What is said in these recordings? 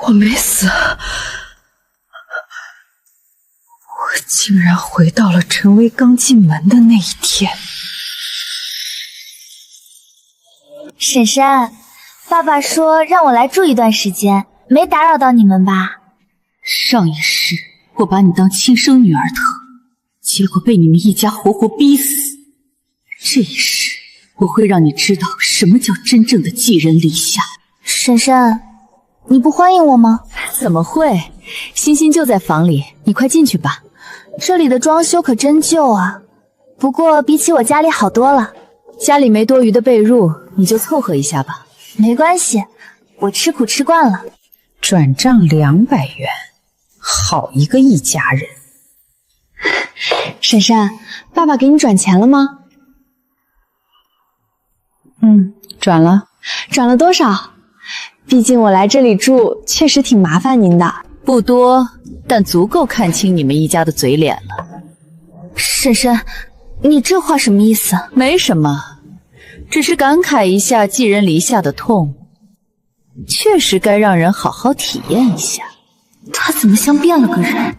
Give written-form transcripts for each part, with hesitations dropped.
我没死，我竟然回到了陈薇刚进门的那一天。婶婶，爸爸说让我来住一段时间，没打扰到你们吧？上一世我把你当亲生女儿疼，结果被你们一家活活逼死。这一世我会让你知道什么叫真正的寄人篱下。婶婶，你不欢迎我吗？怎么会？欣欣就在房里，你快进去吧。这里的装修可真旧啊，不过比起我家里好多了。家里没多余的被褥，你就凑合一下吧。没关系，我吃苦吃惯了。转账200元，好一个一家人。婶婶，爸爸给你转钱了吗？转了。转了多少？毕竟我来这里住确实挺麻烦您的。不多，但足够看清你们一家的嘴脸了。婶婶，你这话什么意思？没什么，只是感慨一下寄人篱下的痛，确实该让人好好体验一下。他怎么像变了个人？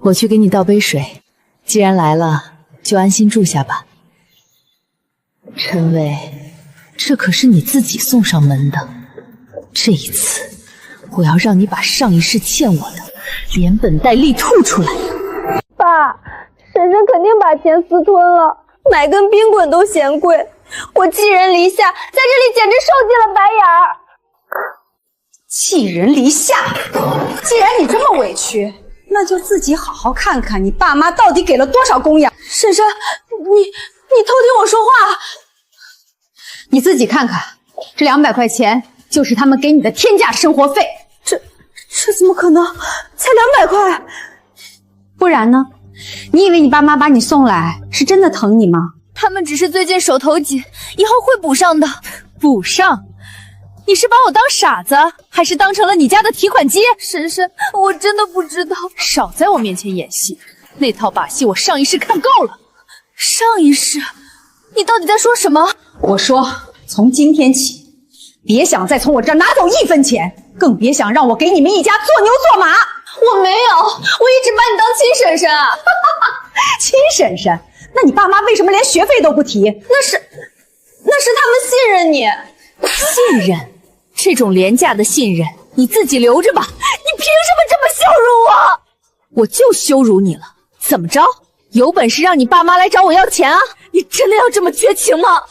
我去给你倒杯水，既然来了，就安心住下吧。陈薇，这可是你自己送上门的，这一次我要让你把上一世欠我的连本带利吐出来。爸，婶婶肯定把钱私吞了，买根冰棍都嫌贵，我寄人篱下，在这里简直受尽了白眼儿。寄人篱下，既然你这么委屈，那就自己好好看看你爸妈到底给了多少供养。婶婶，你偷听我说话。你自己看看，这200块钱就是他们给你的天价生活费。这怎么可能？才200块？不然呢？你以为你爸妈把你送来是真的疼你吗？他们只是最近手头紧，以后会补上的。补上？你是把我当傻子，还是当成了你家的提款机？婶婶，我真的不知道。少在我面前演戏，那套把戏我上一世看够了。上一世？你到底在说什么？我说，从今天起，别想再从我这儿拿走1分钱，更别想让我给你们一家做牛做马。我没有，我一直把你当亲婶婶啊。亲婶婶？那你爸妈为什么连学费都不提？那是他们信任你。信任？这种廉价的信任，你自己留着吧。你凭什么这么羞辱我？我就羞辱你了，怎么着？有本事让你爸妈来找我要钱啊！你真的要这么绝情吗？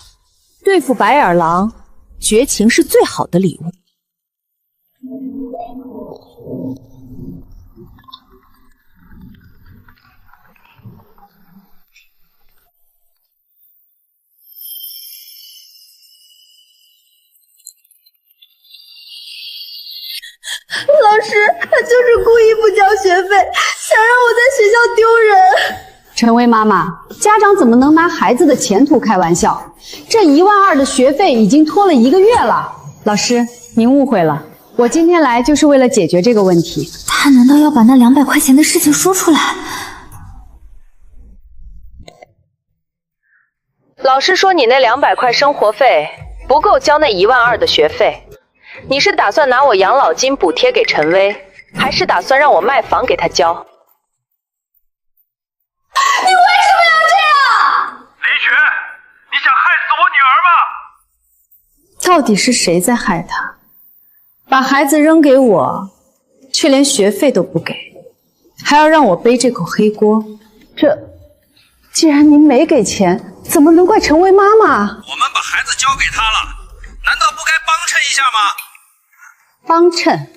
对付白眼狼，绝情是最好的礼物。老师，他就是故意不交学费，想让我在学校丢人。陈薇妈妈，家长怎么能拿孩子的前途开玩笑？这1万2的学费已经拖了1个月了。老师，您误会了，我今天来就是为了解决这个问题。他难道要把那200块钱的事情说出来？老师说你那200块生活费不够交那1万2的学费，你是打算拿我养老金补贴给陈薇，还是打算让我卖房给他交？你为什么要这样？李雪，你想害死我女儿吗？到底是谁在害她？把孩子扔给我，却连学费都不给，还要让我背这口黑锅。既然您没给钱，怎么能怪陈薇妈妈？我们把孩子交给她了，难道不该帮衬一下吗？帮衬？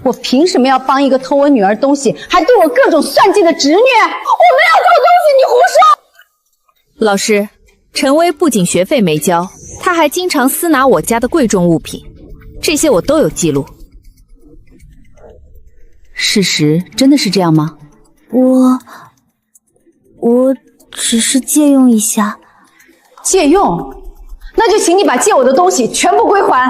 我凭什么要帮一个偷我女儿东西，还对我各种算计的侄女？我没有偷东西，你胡说！老师，陈薇不仅学费没交，她还经常私拿我家的贵重物品，这些我都有记录。事实真的是这样吗？我只是借用一下。借用？那就请你把借我的东西全部归还。你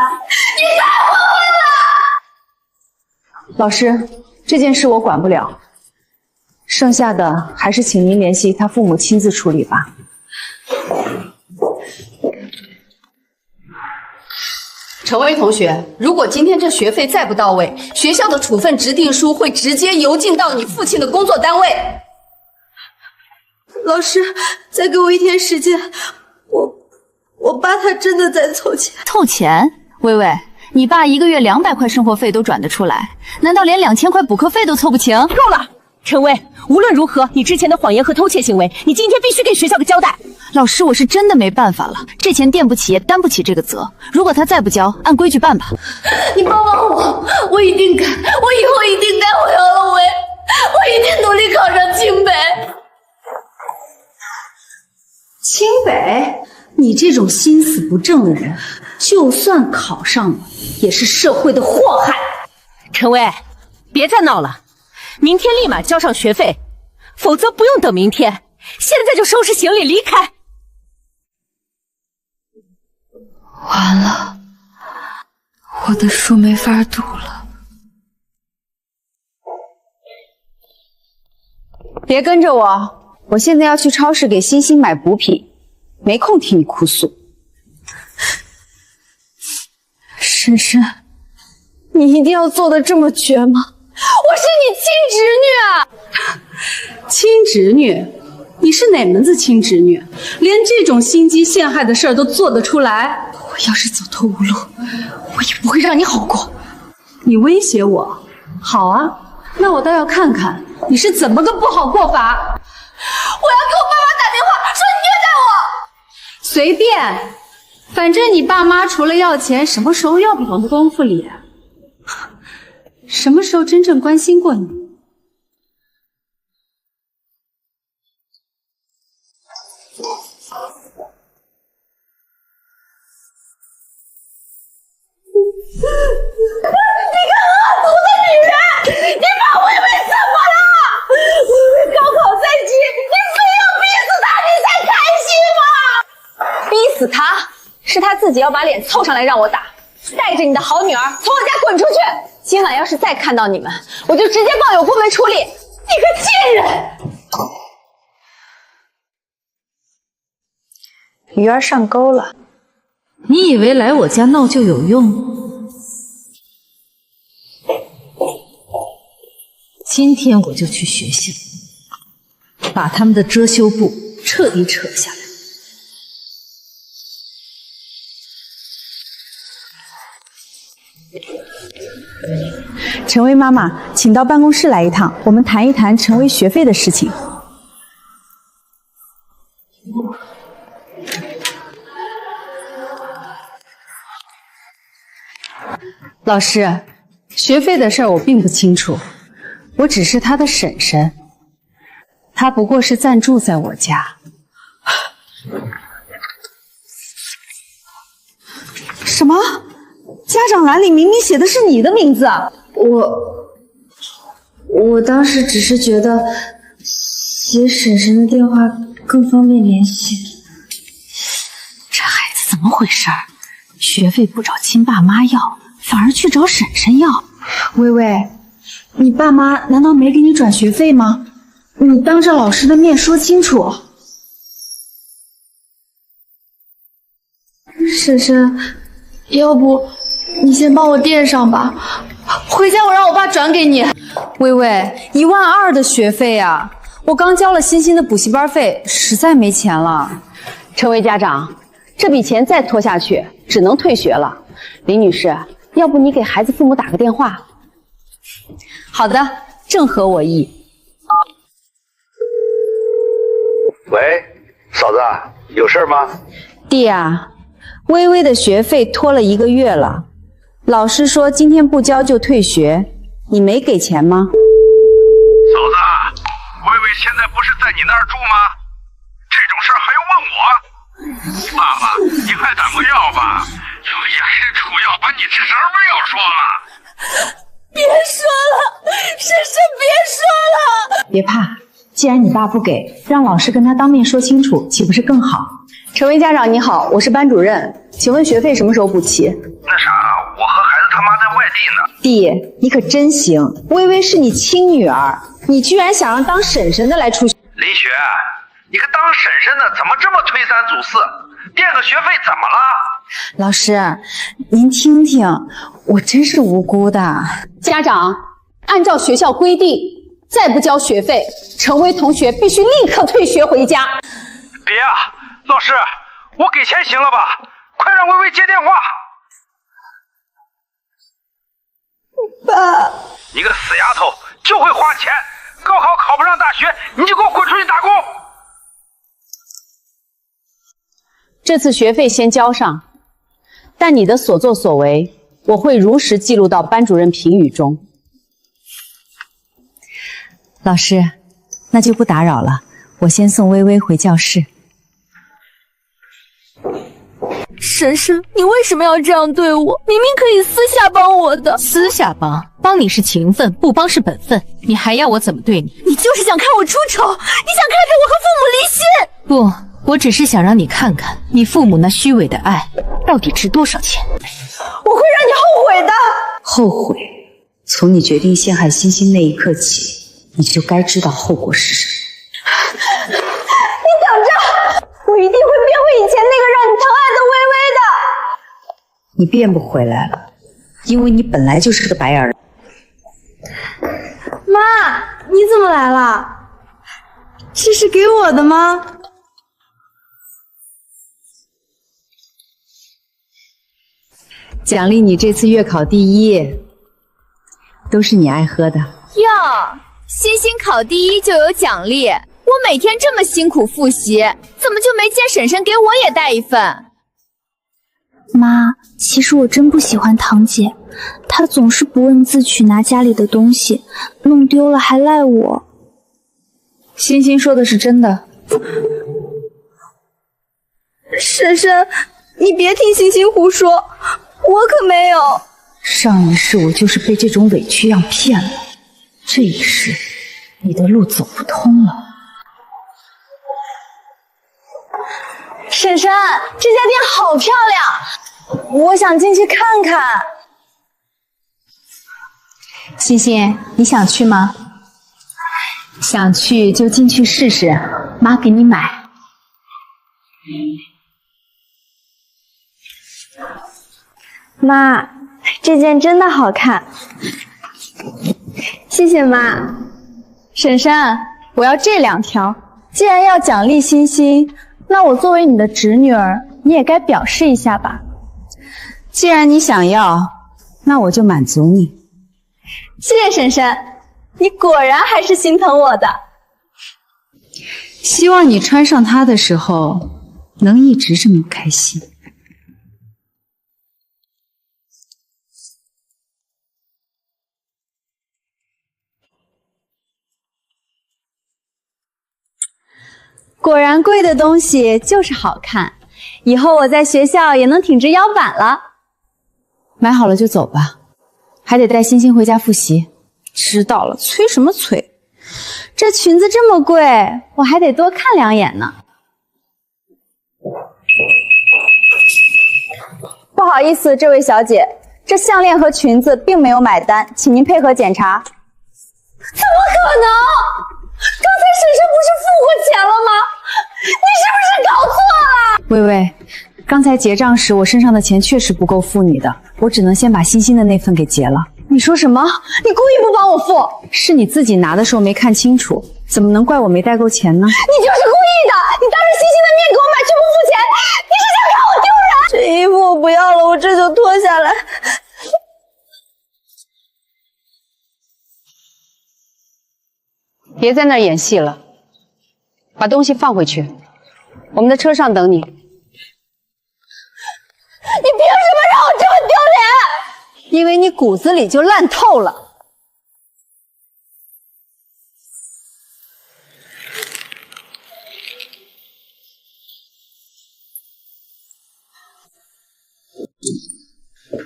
太过分了！老师，这件事我管不了，剩下的还是请您联系他父母亲自处理吧。陈薇同学，如果今天这学费再不到位，学校的处分执定书会直接邮进到你父亲的工作单位。老师，再给我1天时间，我爸他真的在凑钱。凑钱？薇薇，你爸1个月200块生活费都转得出来，难道连2000块补课费都凑不清？够了，陈薇，无论如何，你之前的谎言和偷窃行为，你今天必须给学校个交代。老师，我是真的没办法了，这钱垫不起也担不起这个责。如果他再不交，按规矩办吧。你帮帮我，我一定改，我以后一定改回姚龙威，我一定努力考上清北。清北，你这种心思不正的人，就算考上了，也是社会的祸害。陈薇，别再闹了，明天立马交上学费，否则不用等明天，现在就收拾行李离开。完了，我的书没法读了。别跟着我，我现在要去超市给欣欣买补品，没空听你哭诉。婶婶，你一定要做的这么绝吗？我是你亲侄女啊！亲侄女？你是哪门子亲侄女？连这种心机陷害的事儿都做得出来？我要是走投无路，我也不会让你好过。你威胁我？好啊，那我倒要看看你是怎么个不好过法。我要给我爸妈打电话，说你虐待我。随便，反正你爸妈除了要钱，什么时候要不懂功夫里？什么时候真正关心过你？你个恶毒的女人！你把薇薇怎么了？薇薇高考在即，你非要逼死她，你才开心吗？逼死他，是他自己要把脸凑上来让我打。带着你的好女儿从我家滚出去！今晚要是再看到你们，我就直接报有部门处理。你个贱人！鱼儿上钩了。你以为来我家闹就有用？今天我就去学校，把他们的遮羞布彻底扯下来。陈薇妈妈，请到办公室来一趟，我们谈一谈陈薇学费的事情。老师，学费的事儿我并不清楚，我只是她的婶婶，她不过是暂住在我家。什么？家长栏里明明写的是你的名字。我当时只是觉得写婶婶的电话更方便联系。这孩子怎么回事？学费不找亲爸妈要，反而去找婶婶要。薇薇，你爸妈难道没给你转学费吗？你当着老师的面说清楚。婶婶，要不你先帮我垫上吧，回家我让我爸转给你。薇薇，12000的学费啊！我刚交了欣欣的补习班费，实在没钱了。陈薇家长，这笔钱再拖下去，只能退学了。李女士，要不你给孩子父母打个电话？好的，正合我意。喂，嫂子，有事吗？弟啊，微微的学费拖了1个月了，老师说今天不交就退学，你没给钱吗？嫂子，薇薇现在不是在你那儿住吗？这种事儿还要问我？爸爸，你还敢不要吧？要严师出要把你什么要说了？别说了，婶婶别说了。别怕，既然你爸不给，让老师跟他当面说清楚，岂不是更好？陈薇家长你好，我是班主任，请问学费什么时候补齐？那啥，我和孩子他妈在外地呢。弟，你可真行，微微是你亲女儿，你居然想让当婶婶的来出学。林雪，你个当婶婶的怎么这么推三阻四？垫个学费怎么了？老师，您听听，我真是无辜的。家长，按照学校规定，再不交学费，陈薇同学必须立刻退学回家。别啊，老师，我给钱行了吧？快让薇薇接电话。爸，你个死丫头，就会花钱，高考考不上大学，你就给我滚出去打工！这次学费先交上，但你的所作所为，我会如实记录到班主任评语中。老师，那就不打扰了，我先送微微回教室。婶婶，你为什么要这样对我？明明可以私下帮我的。私下帮你是情分，不帮是本分，你还要我怎么对你？你就是想看我出丑，你想看着我和父母离心。不，我只是想让你看看你父母那虚伪的爱到底值多少钱。我会让你后悔的。后悔？从你决定陷害欣欣那一刻起，你就该知道后果是什么。你等着，我一定会变回以前那个让你疼爱的薇薇的。你变不回来了，因为你本来就是个白眼人。妈，你怎么来了？这是给我的吗？奖励你这次月考第1，都是你爱喝的。哟，欣欣考第1就有奖励，我每天这么辛苦复习，怎么就没见婶婶给我也带一份？妈，其实我真不喜欢堂姐，她总是不问自取拿家里的东西，弄丢了还赖我。欣欣说的是真的。婶婶，你别听欣欣胡说，我可没有。上一世我就是被这种委屈样骗了，这一世你的路走不通了。婶婶，这家店好漂亮，我想进去看看。欣欣，你想去吗？想去就进去试试，妈给你买。妈，这件真的好看，谢谢妈。婶婶，我要这2条。既然要奖励欣欣，那我作为你的侄女儿，你也该表示一下吧。既然你想要，那我就满足你。谢谢婶婶，你果然还是心疼我的。希望你穿上它的时候，能一直这么开心。果然贵的东西就是好看，以后我在学校也能挺直腰板了。买好了就走吧，还得带欣欣回家复习。知道了，催什么催？这裙子这么贵，我还得多看2眼呢。不好意思，这位小姐，这项链和裙子并没有买单，请您配合检查。怎么可能？刚才婶婶不是付过钱了吗？你是不是搞错了？薇薇，刚才结账时我身上的钱确实不够付你的，我只能先把欣欣的那份给结了。你说什么？你故意不帮我付？是你自己拿的时候没看清楚，怎么能怪我没带够钱呢？你就是故意的！你当着欣欣的面给我买却不付钱，你是想看我丢人？这衣服我不要了，我这就脱下来。别在那儿演戏了，把东西放回去，我们的车上等你。你凭什么让我这么丢脸？因为你骨子里就烂透了。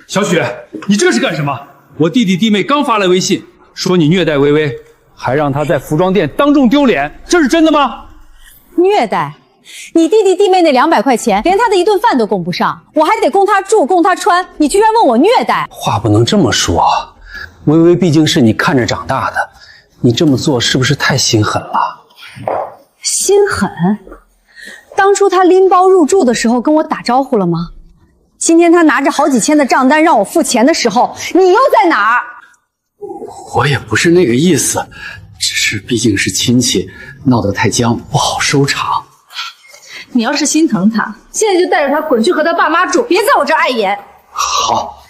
小雪，你这是干什么？我弟弟弟妹刚发来微信，说你虐待薇薇，还让她在服装店当众丢脸，这是真的吗？虐待？你弟弟弟妹那200块钱，连他的一顿饭都供不上，我还得供他住、供他穿，你居然问我虐待？话不能这么说，薇薇毕竟是你看着长大的，你这么做是不是太心狠了？心狠？当初他拎包入住的时候跟我打招呼了吗？今天他拿着好几千的账单让我付钱的时候，你又在哪儿？我也不是那个意思，只是毕竟是亲戚，闹得太僵不好收场。你要是心疼他，现在就带着他滚去和他爸妈住，别在我这碍眼。好，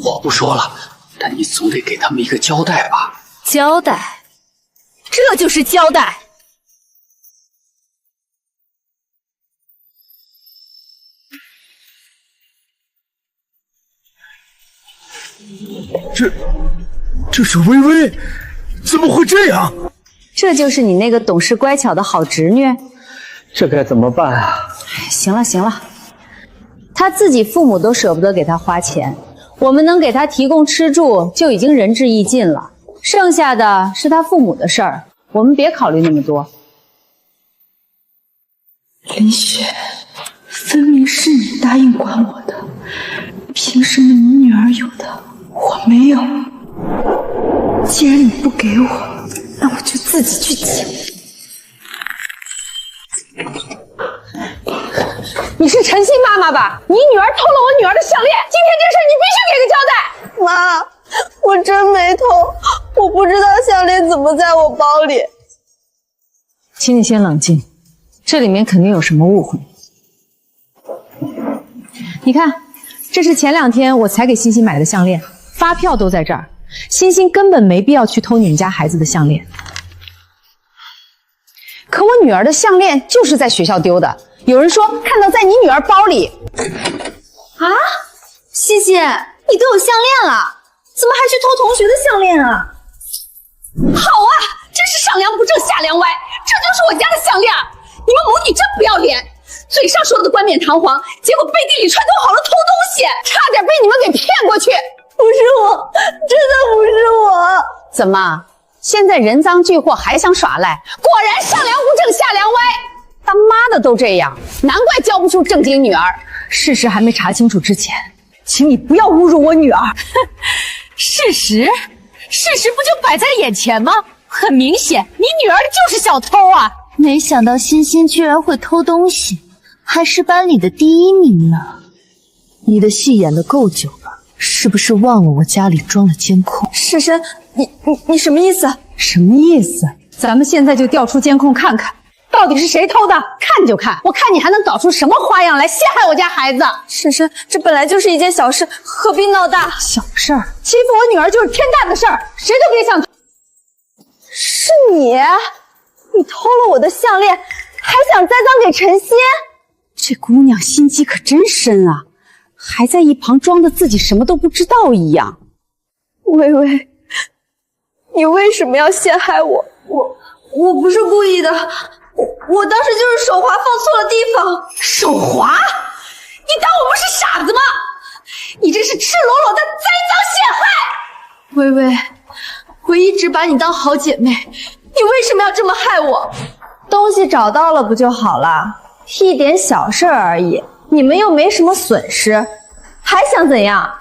我不说了，但你总得给他们一个交代吧？交代，这就是交代。这是微微，怎么会这样？这就是你那个懂事乖巧的好侄女？这该怎么办啊？行了，他自己父母都舍不得给他花钱，我们能给他提供吃住就已经仁至义尽了，剩下的是他父母的事儿，我们别考虑那么多。林雪，分明是你答应管我的，凭什么你女儿有的我没有？既然你不给我，那我就自己去抢。你是陈欣妈妈吧？你女儿偷了我女儿的项链，今天这事你必须给个交代。妈，我真没偷，我不知道项链怎么在我包里。请你先冷静，这里面肯定有什么误会。你看，这是前2天我才给欣欣买的项链，发票都在这儿。欣欣根本没必要去偷你们家孩子的项链。可我女儿的项链就是在学校丢的，有人说看到在你女儿包里。啊，欣欣，你都有项链了，怎么还去偷同学的项链啊？好啊，真是上梁不正下梁歪，这就是我家的项链。你们母女真不要脸，嘴上说的冠冕堂皇，结果背地里串通好了偷东西，差点被你们给骗过去。不是我，真的不是我。怎么，现在人赃俱获还想耍赖？果然上梁不正下梁歪，当妈的都这样，难怪教不出正经女儿。事实还没查清楚之前，请你不要侮辱我女儿。事实不就摆在眼前吗？很明显，你女儿就是小偷啊！没想到欣欣居然会偷东西，还是班里的第1名呢。你的戏演得够久了，是不是忘了我家里装了监控？婶婶，你什么意思？什么意思？咱们现在就调出监控看看，到底是谁偷的？看就看，我看你还能搞出什么花样来陷害我家孩子？婶婶，这本来就是一件小事，何必闹大？小事儿，欺负我女儿就是天大的事儿，谁都别想。是你偷了我的项链，还想栽赃给陈仙？这姑娘心机可真深啊，还在一旁装的自己什么都不知道一样。微微，你为什么要陷害我？我不是故意的，我当时就是手滑放错了地方。手滑？你当我们是傻子吗？你这是赤裸裸的栽赃陷害！微微，我一直把你当好姐妹，你为什么要这么害我？东西找到了不就好了？一点小事而已，你们又没什么损失，还想怎样？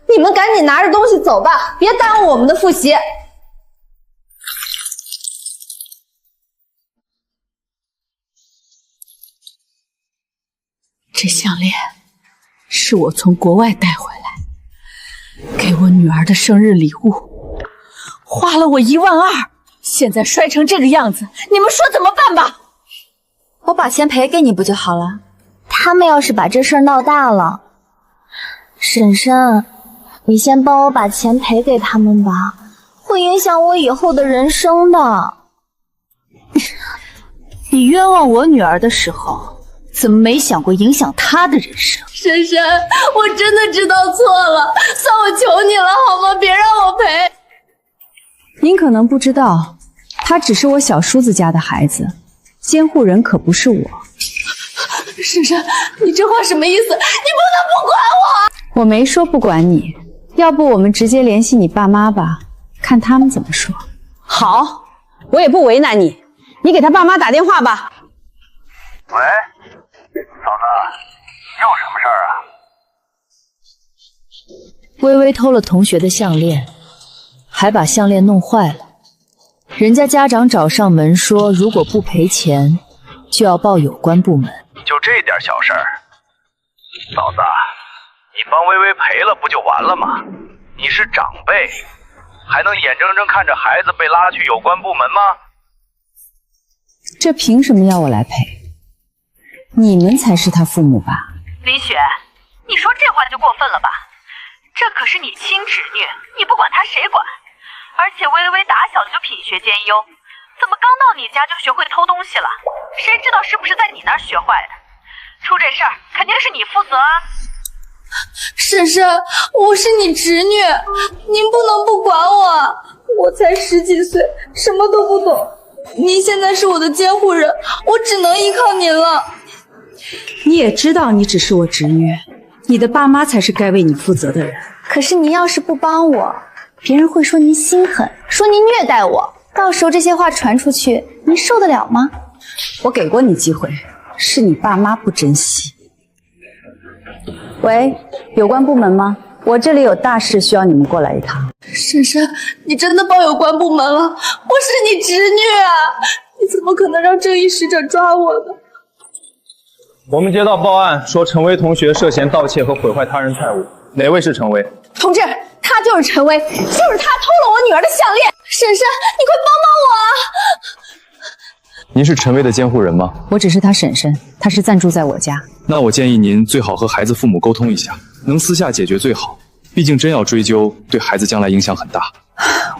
你们赶紧拿着东西走吧，别耽误我们的复习。这项链是我从国外带回来，给我女儿的生日礼物，花了我12000，现在摔成这个样子，你们说怎么办吧？我把钱赔给你不就好了？他们要是把这事儿闹大了，婶婶，你先帮我把钱赔给他们吧，会影响我以后的人生的。你冤枉我女儿的时候，怎么没想过影响她的人生？婶婶，我真的知道错了，算我求你了好吗？别让我赔。您可能不知道，他只是我小叔子家的孩子，监护人可不是我。婶婶，你这话什么意思？你不能不管我！我没说不管你，要不我们直接联系你爸妈吧，看他们怎么说。好，我也不为难你，你给他爸妈打电话吧。喂，嫂子，又什么事儿啊？微微偷了同学的项链，还把项链弄坏了。人家家长找上门说，如果不赔钱，就要报有关部门。就这点小事儿，嫂子，你帮微微赔了不就完了吗？你是长辈，还能眼睁睁看着孩子被拉去有关部门吗？这凭什么要我来赔？你们才是他父母吧？林雪，你说这话就过分了吧？这可是你亲侄女，你不管她谁管？而且微微打小就品学兼优，怎么刚到你家就学会偷东西了？谁知道是不是在你那儿学坏的？出这事儿肯定是你负责啊！婶婶，我是你侄女，您不能不管我。我才10几岁，什么都不懂。您现在是我的监护人，我只能依靠您了。你也知道你只是我侄女，你的爸妈才是该为你负责的人。可是您要是不帮我，别人会说您心狠，说您虐待我，到时候这些话传出去，您受得了吗？我给过你机会，是你爸妈不珍惜。喂，有关部门吗？我这里有大事需要你们过来一趟。婶婶，你真的报有关部门了？我是你侄女啊，你怎么可能让正义使者抓我呢？我们接到报案，说陈薇同学涉嫌盗窃和毁坏他人财物，哪位是陈薇？同志，他就是陈薇，就是他偷了我女儿的项链。婶婶，你快帮帮我啊！您是陈薇的监护人吗？我只是他婶婶，他是暂住在我家。那我建议您最好和孩子父母沟通一下，能私下解决最好。毕竟真要追究，对孩子将来影响很大。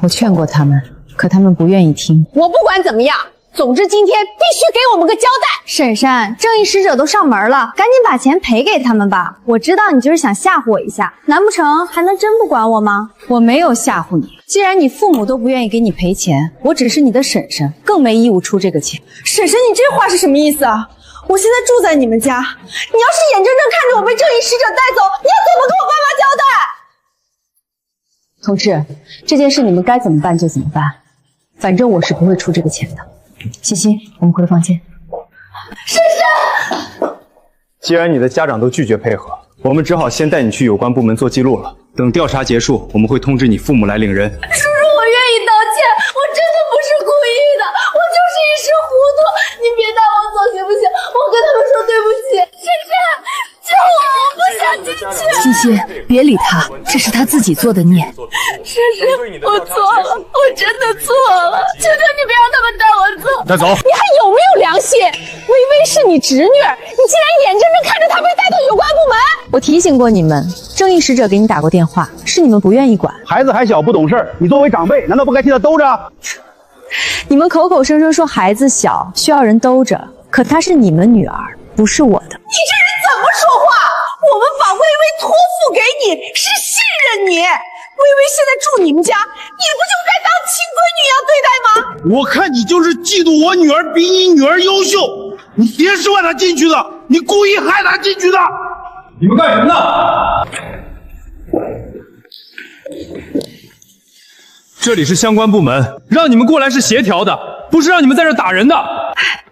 我劝过他们，可他们不愿意听。我不管怎么样，总之今天必须给我们个交代。婶婶，正义使者都上门了，赶紧把钱赔给他们吧。我知道你就是想吓唬我一下，难不成还能真不管我吗？我没有吓唬你，既然你父母都不愿意给你赔钱，我只是你的婶婶，更没义务出这个钱。婶婶，你这话是什么意思啊？我现在住在你们家，你要是眼睁睁看着我被正义使者带走，你要怎么跟我爸妈交代？同志，这件事你们该怎么办就怎么办，反正我是不会出这个钱的。欣欣，我们回房间。婶婶，既然你的家长都拒绝配合，我们只好先带你去有关部门做记录了。等调查结束，我们会通知你父母来领人。叔叔，我愿意道歉，我真的不是故意的，我就是一时糊涂，您别带我走行不行？我跟他们说对不起。婶婶，救我，我不想进去。欣欣，别理他，这是他自己做的孽。婶婶，我错了，我真的错了，求求你别让他们带我走。带走！你还有没有良心？微微是你侄女，你竟然眼睁睁看着她被带到有关部门！我提醒过你们，正义使者给你打过电话，是你们不愿意管。孩子还小不懂事，你作为长辈，难道不该替他兜着？你们口口声声说孩子小需要人兜着，可她是你们女儿，不是我的。你这人怎么说话？我们把微微托付给你，是信任你。微微现在住你们家，你不就该当亲闺女一样对待吗？我看你就是嫉妒我女儿比你女儿优秀，你爹是让她进去的，你故意害她进去的。你们干什么呢？这里是相关部门，让你们过来是协调的，不是让你们在这打人的。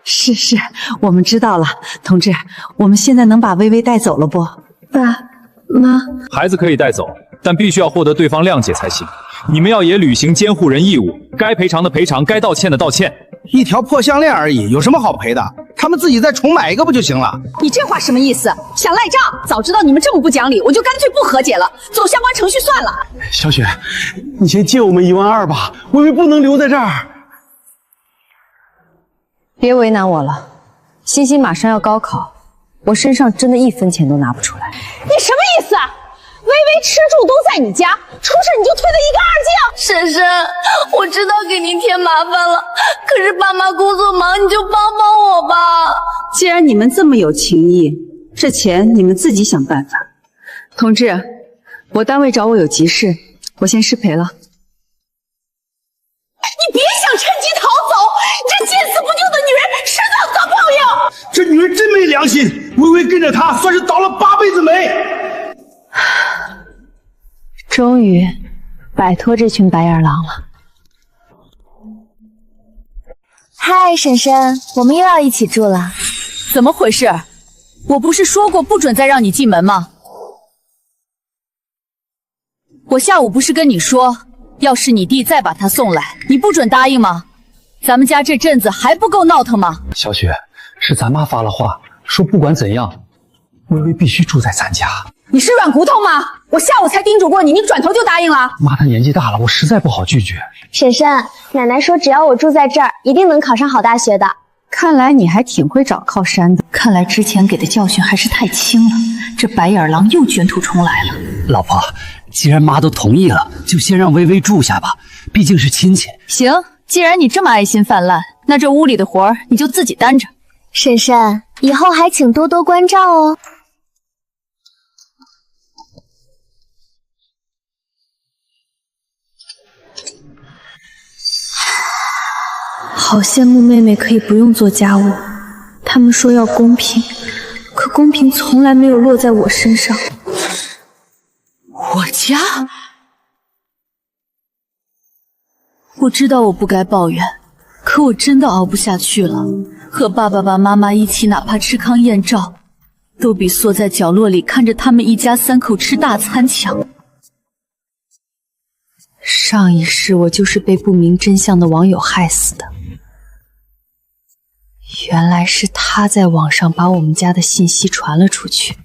是，我们知道了，同志，我们现在能把微微带走了不？爸妈，孩子可以带走，但必须要获得对方谅解才行。你们要也履行监护人义务，该赔偿的赔偿，该道歉的道歉。一条破项链而已，有什么好赔的？他们自己再重买一个不就行了？你这话什么意思？想赖账？早知道你们这么不讲理，我就干脆不和解了，走相关程序算了。小雪，你先借我们12000吧，微微不能留在这儿。别为难我了，欣欣马上要高考，我身上真的1分钱都拿不出来。你什么意思啊？微微吃住都在你家，出事你就推得一干二净。婶婶，我知道给您添麻烦了，可是爸妈工作忙，你就帮帮我吧。既然你们这么有情义，这钱你们自己想办法。同志，我单位找我有急事，我先失陪了。你别想趁机逃走，你这见死不救的女人，迟早遭报应。这女人真没良心，微微跟着她算是倒了8辈子霉。终于摆脱这群白眼狼了。嗨，婶婶，我们又要一起住了。怎么回事？我不是说过不准再让你进门吗？我下午不是跟你说，要是你弟再把他送来，你不准答应吗？咱们家这阵子还不够闹腾吗？小雪，是咱妈发了话，说不管怎样，微微必须住在咱家。你是软骨头吗？我下午才叮嘱过你，你转头就答应了。妈，她年纪大了，我实在不好拒绝。婶婶，奶奶说只要我住在这儿，一定能考上好大学的。看来你还挺会找靠山的。看来之前给的教训还是太轻了，这白眼狼又卷土重来了。老婆，既然妈都同意了，就先让微微住下吧，毕竟是亲戚。行，既然你这么爱心泛滥，那这屋里的活儿你就自己担着。婶婶，以后还请多多关照哦。好羡慕妹妹可以不用做家务，他们说要公平，可公平从来没有落在我身上。我家？我知道我不该抱怨，可我真的熬不下去了。和爸爸妈妈一起，哪怕吃糠咽照，都比缩在角落里看着他们一家三口吃大餐强。上一世我就是被不明真相的网友害死的。原来是他在网上把我们家的信息传了出去，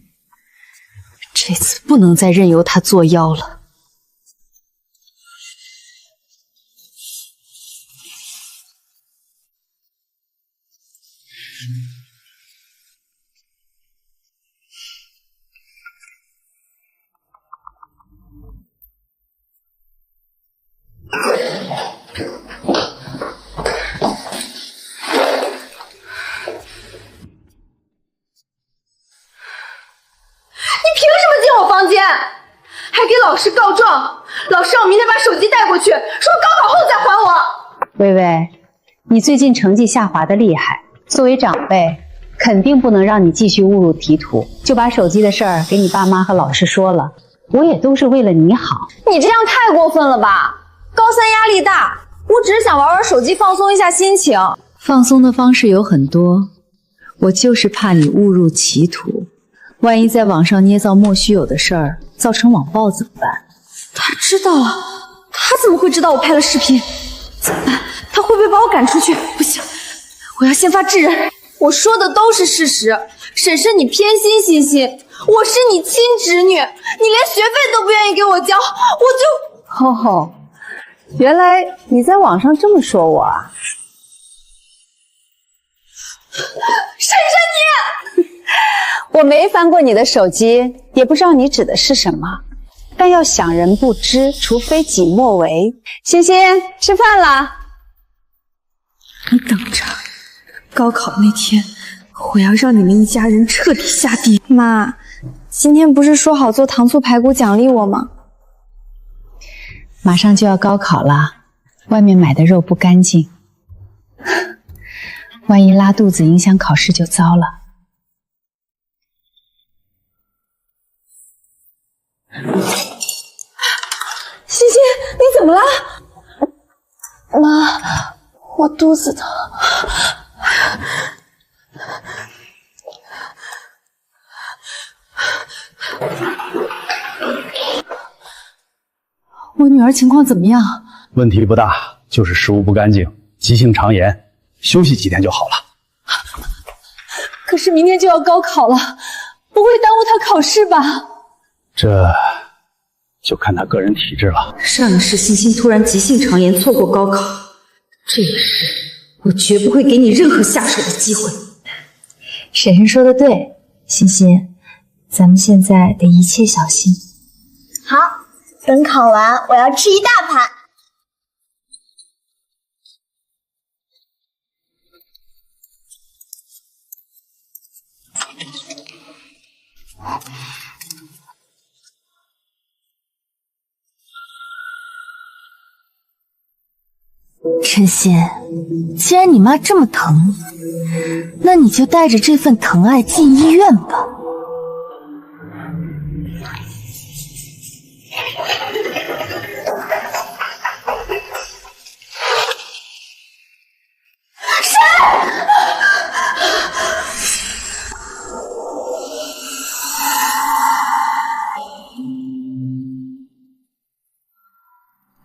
这次不能再任由他作妖了。还给老师告状，老师让我明天把手机带过去，说高考后再还我。微微，你最近成绩下滑的厉害，作为长辈，肯定不能让你继续误入歧途，就把手机的事儿给你爸妈和老师说了。我也都是为了你好。你这样太过分了吧？高三压力大，我只是想玩玩手机放松一下心情。放松的方式有很多，我就是怕你误入歧途。万一在网上捏造莫须有的事儿，造成网暴怎么办？他知道了，他怎么会知道我拍了视频？怎么办？他会不会把我赶出去？不行，我要先发制人。我说的都是事实，婶婶你偏心欣欣，我是你亲侄女，你连学费都不愿意给我交，我就……哦，原来你在网上这么说我啊！婶婶你！我没翻过你的手机，也不知道你指的是什么。但要想人不知，除非己莫为。欣欣，吃饭啦！你等着，高考那天，我要让你们一家人彻底下地狱。妈，今天不是说好做糖醋排骨奖励我吗？马上就要高考了，外面买的肉不干净，万一拉肚子影响考试就糟了。欣欣，你怎么了？妈，我肚子疼。我女儿情况怎么样？问题不大，就是食物不干净，急性肠炎，休息几天就好了。可是明天就要高考了，不会耽误她考试吧？这就看她个人体质了。上一世欣欣突然急性肠炎错过高考，这一世我绝不会给你任何下手的机会。婶婶说的对，欣欣，咱们现在得一切小心。好，等考完我要吃一大盘。陈欣，既然你妈这么疼你，那你就带着这份疼爱进医院吧。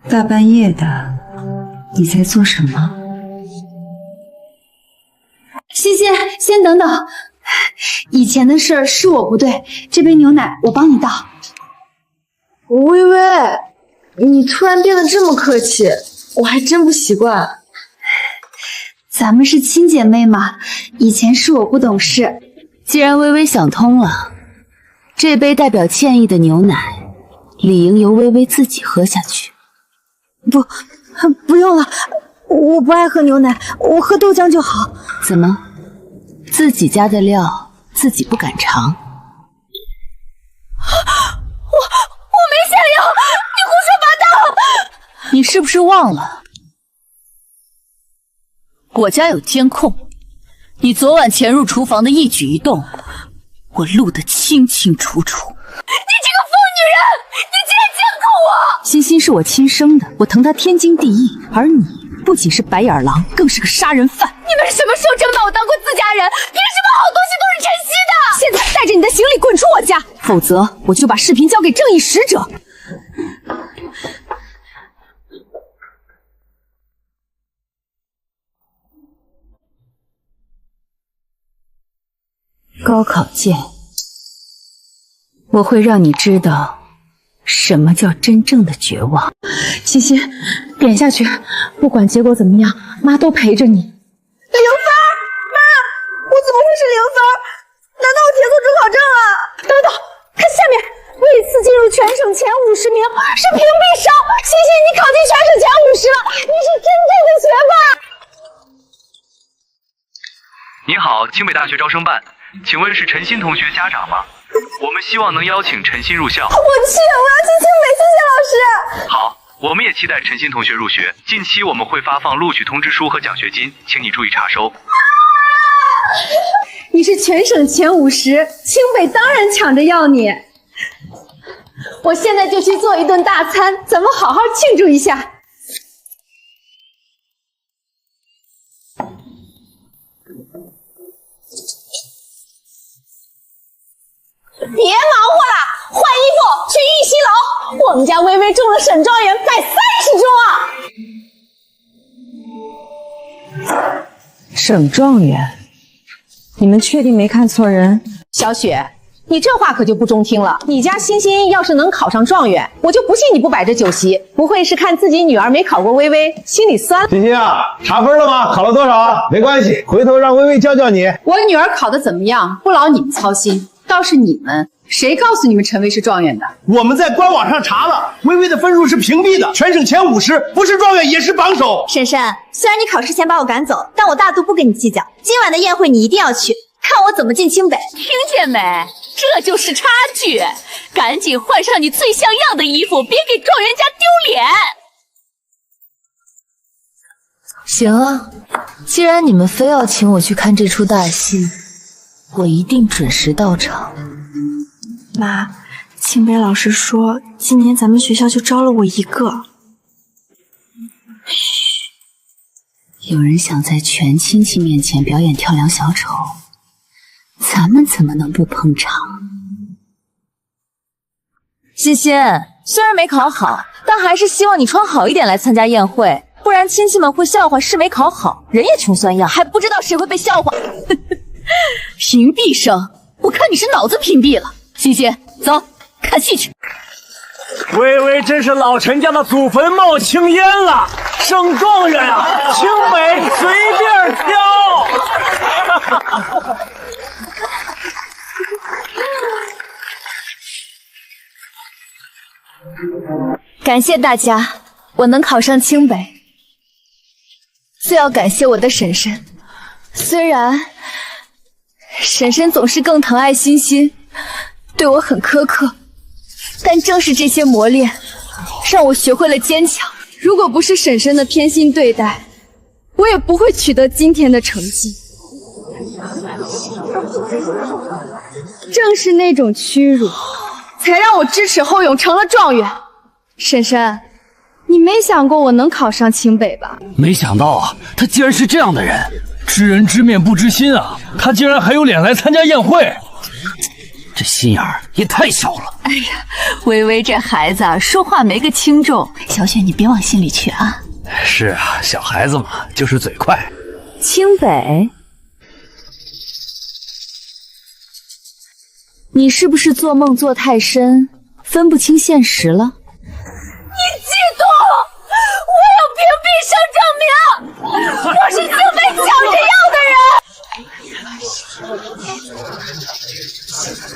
大半夜的，你在做什么？欣欣，先等等，以前的事儿是我不对，这杯牛奶我帮你倒。微微，你突然变得这么客气，我还真不习惯。咱们是亲姐妹嘛，以前是我不懂事。既然微微想通了，这杯代表歉意的牛奶，理应由微微自己喝下去。不用了，我不爱喝牛奶，我喝豆浆就好。怎么，自己家的料自己不敢尝？我没下药，你胡说八道！你是不是忘了？我家有监控，你昨晚潜入厨房的一举一动，我录得清清楚楚。你这个疯女人，你竟然监控我！欣欣是我亲生的，我疼她天经地义，而你不仅是白眼狼，更是个杀人犯。你们什么时候真把我当过自家人？凭什么好东西都是晨曦的？现在带着你的行李滚出我家，否则我就把视频交给正义使者。高考见，我会让你知道什么叫真正的绝望。欣欣，点下去，不管结果怎么样，妈都陪着你。零分，妈，我怎么会是0分？难道我填错准考证了？等等，看下面，历次进入全省前50名是屏蔽生。欣欣，你考进全省前50了，你是真正的学霸。你好，清北大学招生办。请问是陈欣同学家长吗？我们希望能邀请陈欣入校。我要去清北，谢谢老师。好，我们也期待陈欣同学入学。近期我们会发放录取通知书和奖学金，请你注意查收。你是全省前50，清北当然抢着要你。我现在就去做一顿大餐，咱们好好庆祝一下。别忙活了，换衣服去玉溪楼。我们家微微中了省状元，130中啊！省状元？你们确定没看错人？小雪，你这话可就不中听了。你家欣欣要是能考上状元，我就不信你不摆这酒席。不会是看自己女儿没考过微微，心里酸？欣欣啊，查分了吗？考了多少啊？没关系，回头让微微教教你。我女儿考得怎么样，不劳你们操心。倒是你们，谁告诉你们陈薇是状元的？我们在官网上查了，微微的分数是屏蔽的，全省前50，不是状元也是榜首。婶婶，虽然你考试前把我赶走，但我大度不跟你计较。今晚的宴会你一定要去，看我怎么进清北。听见没？这就是差距！赶紧换上你最像样的衣服，别给状元家丢脸。行啊，既然你们非要请我去看这出大戏，我一定准时到场。妈，清北老师说，今年咱们学校就招了我一个。嘘，有人想在全亲戚面前表演跳梁小丑，咱们怎么能不捧场？欣欣，虽然没考好，但还是希望你穿好一点来参加宴会，不然亲戚们会笑话是没考好，人也穷酸样，还不知道谁会被笑话。屏蔽生，我看你是脑子屏蔽了。欣欣，走，看戏去。微微真是老陈家的祖坟冒青烟了，省状元啊，清北随便挑。感谢大家，我能考上清北。最要感谢我的婶婶，虽然婶婶总是更疼爱欣欣，对我很苛刻，但正是这些磨练，让我学会了坚强。如果不是婶婶的偏心对待，我也不会取得今天的成绩。正是那种屈辱，才让我知耻后勇成了状元。婶婶，你没想过我能考上清北吧？没想到啊，他竟然是这样的人。知人知面不知心啊！他竟然还有脸来参加宴会，这心眼儿也太小了。哎呀，微微这孩子啊，说话没个轻重，小雪你别往心里去啊。是啊，小孩子嘛，就是嘴快。清北，你是不是做梦做太深，分不清现实了？你嫉妒！我有屏蔽生证明，我是清北抢着要的人。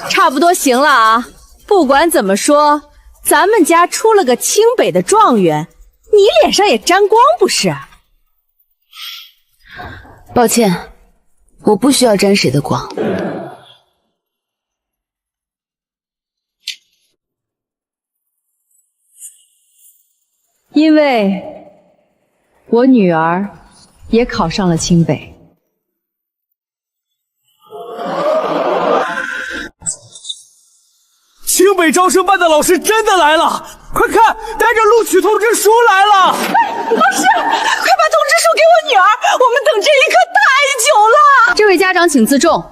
差不多行了啊！不管怎么说，咱们家出了个清北的状元，你脸上也沾光不是？抱歉，我不需要沾谁的光。因为我女儿也考上了清北。清北招生办的老师真的来了，快看，带着录取通知书来了！老师，快把通知书给我女儿，我们等这一刻太久了。这位家长请自重，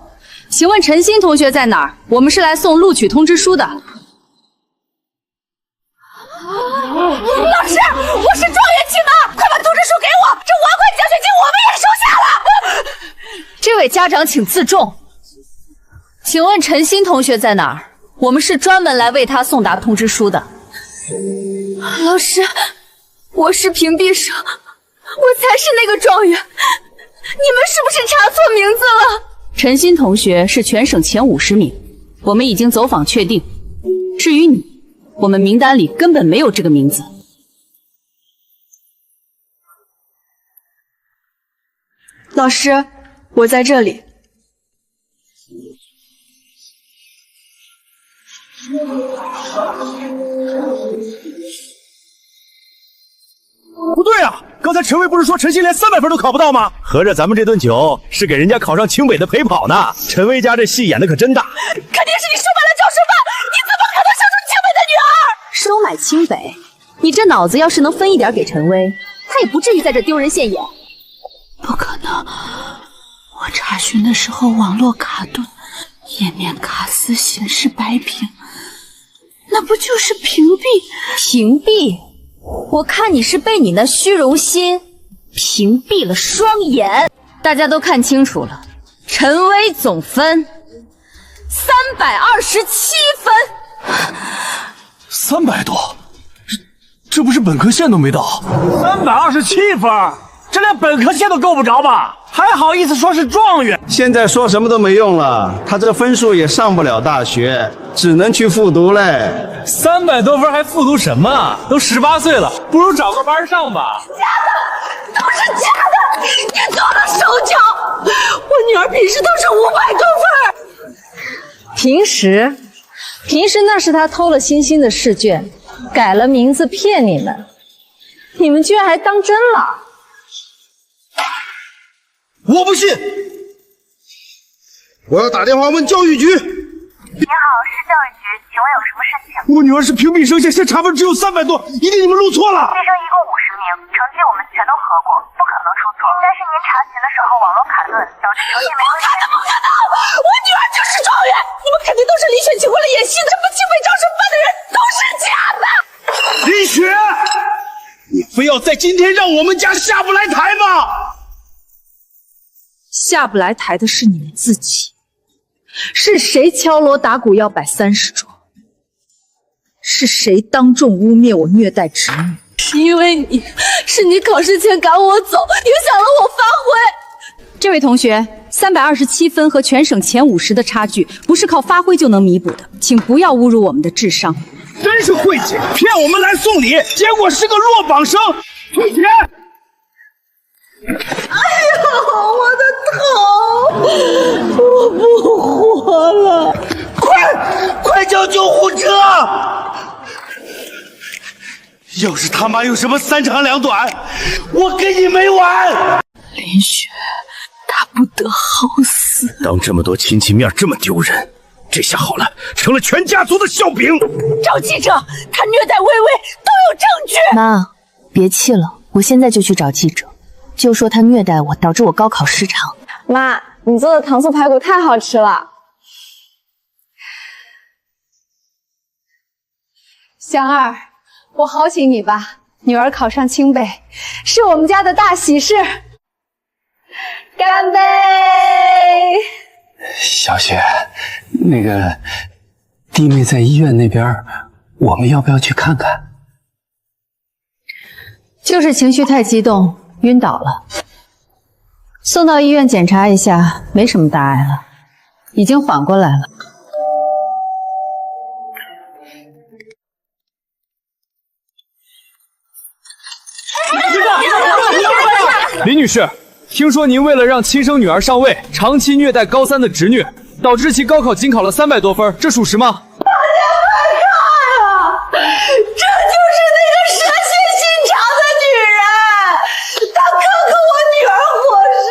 请问陈欣同学在哪儿？我们是来送录取通知书的。老师，我是状元亲妈，快把通知书给我，这5万块奖学金我们也收下了。这位家长请自重，请问陈欣同学在哪儿？我们是专门来为他送达通知书的。老师，我是屏蔽生，我才是那个状元，你们是不是查错名字了？陈欣同学是全省前50名，我们已经走访确定。至于你，我们名单里根本没有这个名字。老师，我在这里。不对啊，刚才陈薇不是说陈欣连300分都考不到吗？合着咱们这顿酒是给人家考上清北的陪跑呢。陈薇家这戏演的可真大，肯定是你收买了招生办，你怎么可能生出清北的女儿？收买清北，你这脑子要是能分一点给陈薇，她也不至于在这丢人现眼。不可能，我查询的时候网络卡顿，页面卡死，显示白屏，那不就是屏蔽？屏蔽？我看你是被你那虚荣心屏蔽了双眼。大家都看清楚了，陈薇总分327分，300多，这不是本科线都没到，327分，这连本科线都够不着吧？还好意思说是状元？现在说什么都没用了，他这分数也上不了大学，只能去复读嘞。300多分还复读什么？都18岁了，不如找个班上吧。假的，都是假的，你做了手脚。我女儿平时都是500多分。平时那是她偷了欣欣的试卷，改了名字骗你们，你们居然还当真了。我不信！我要打电话问教育局。您好，是教育局，请问有什么事情？我女儿是屏蔽生，现查分只有300多，一定你们录错了。毕生一共50名，成绩我们全都核过，不可能出错。但是您查询的时候网络卡顿，导致成绩没有显示。不可能！我女儿就是状元，你们肯定都是李雪琴为了演戏，这么清北招生办的人都是假的。李雪，你非要在今天让我们家下不来台吗？下不来台的是你们自己，是谁敲锣打鼓要摆30桌？是谁当众污蔑我虐待侄女？是因为你，是你考试前赶我走，影响了我发挥。这位同学，327分和全省前50的差距，不是靠发挥就能弥补的，请不要侮辱我们的智商。真是晦气，骗我们来送礼，结果是个落榜生，退钱！哎呀，我的头！我不活了！快叫救护车！要是他妈有什么3长2短，我跟你没完！林雪，他不得好死！当这么多亲戚面这么丢人，这下好了，成了全家族的笑柄。找记者，他虐待薇薇都有证据。妈，别气了，我现在就去找记者。就说他虐待我，导致我高考失常。妈，你做的糖醋排骨太好吃了。香儿，我好请你吧，女儿考上清北，是我们家的大喜事。干杯！小雪，那个弟妹在医院那边，我们要不要去看看？就是情绪太激动，晕倒了，送到医院检查一下，没什么大碍了，已经缓过来了。林女士，听说您为了让亲生女儿上位，长期虐待高3的侄女，导致其高考仅考了300多分，这属实吗？大家快看啊！这就是那个蛇蝎心肠的女人，她看看我女儿活事，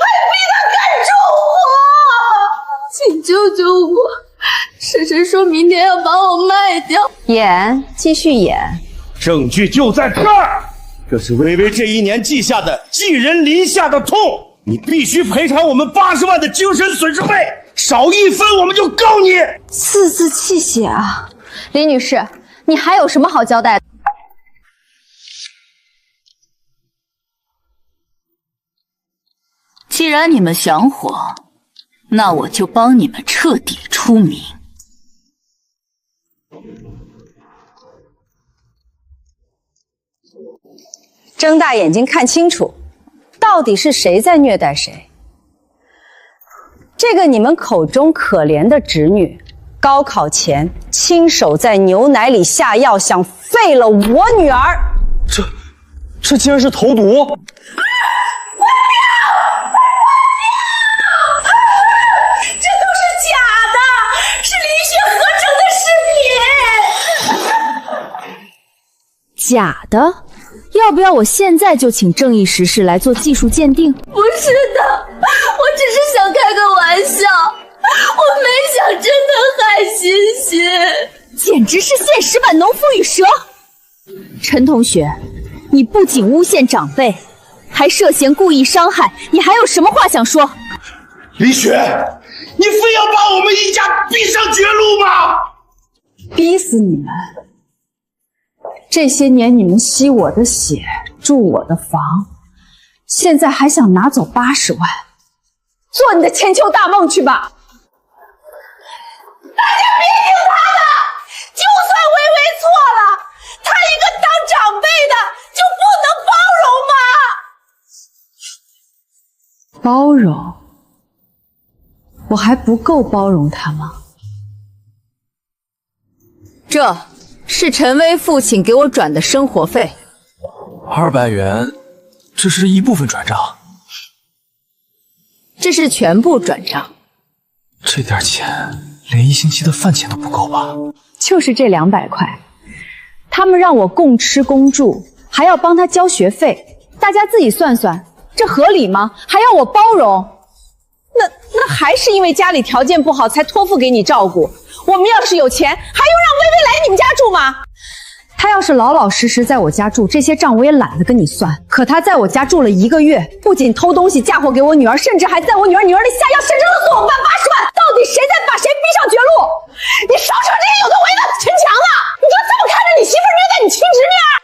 还逼她干重活，请救救我！婶婶说明天要把我卖掉。演，继续演。证据就在这儿。这是微微这1年记下的寄人篱下的痛，你必须赔偿我们80万的精神损失费，少1分我们就告你。字字泣血啊！林女士，你还有什么好交代的？既然你们想火，那我就帮你们彻底出名。睁大眼睛看清楚，到底是谁在虐待谁？这个你们口中可怜的侄女，高考前亲手在牛奶里下药，想废了我女儿。这竟然是投毒！这都是假的，是林雪合成的视频。假的？要不要我现在就请正义实事来做技术鉴定？不是的，我只是想开个玩笑，我没想真的害欣欣。简直是现实版农夫与蛇！陈同学，你不仅诬陷长辈，还涉嫌故意伤害，你还有什么话想说？李雪，你非要把我们一家逼上绝路吗？逼死你们！这些年你们吸我的血，住我的房，现在还想拿走80万，做你的千秋大梦去吧！大家别听他的，就算微微错了，他一个当长辈的就不能包容吗？包容？我还不够包容他吗？这是陈威父亲给我转的生活费，200元，这是一部分转账，这是全部转账。这点钱连1星期的饭钱都不够吧？就是这200块，他们让我共吃共住，还要帮他交学费，大家自己算算，这合理吗？还要我包容？那还是因为家里条件不好才托付给你照顾。我们要是有钱，还用让微微来你们家住吗？他要是老老实实在我家住，这些账我也懒得跟你算。可他在我家住了1个月，不仅偷东西嫁祸给我女儿，甚至还在我女儿里下药，甚至勒索我办80万。到底谁在把谁逼上绝路？你少扯这些有的没的，陈强啊！你就这么看着你媳妇虐待你亲侄女儿？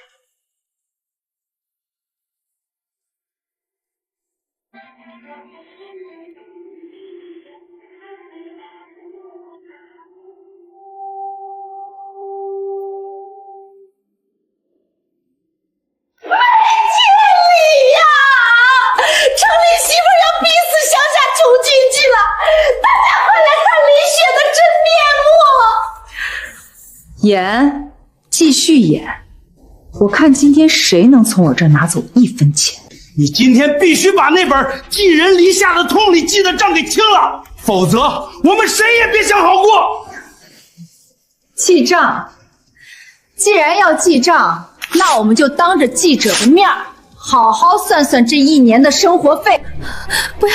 演，继续演，我看今天谁能从我这拿走1分钱。你今天必须把那本寄人篱下的痛里记的账给清了，否则我们谁也别想好过。记账，既然要记账，那我们就当着记者的面好好算算这1年的生活费。不要，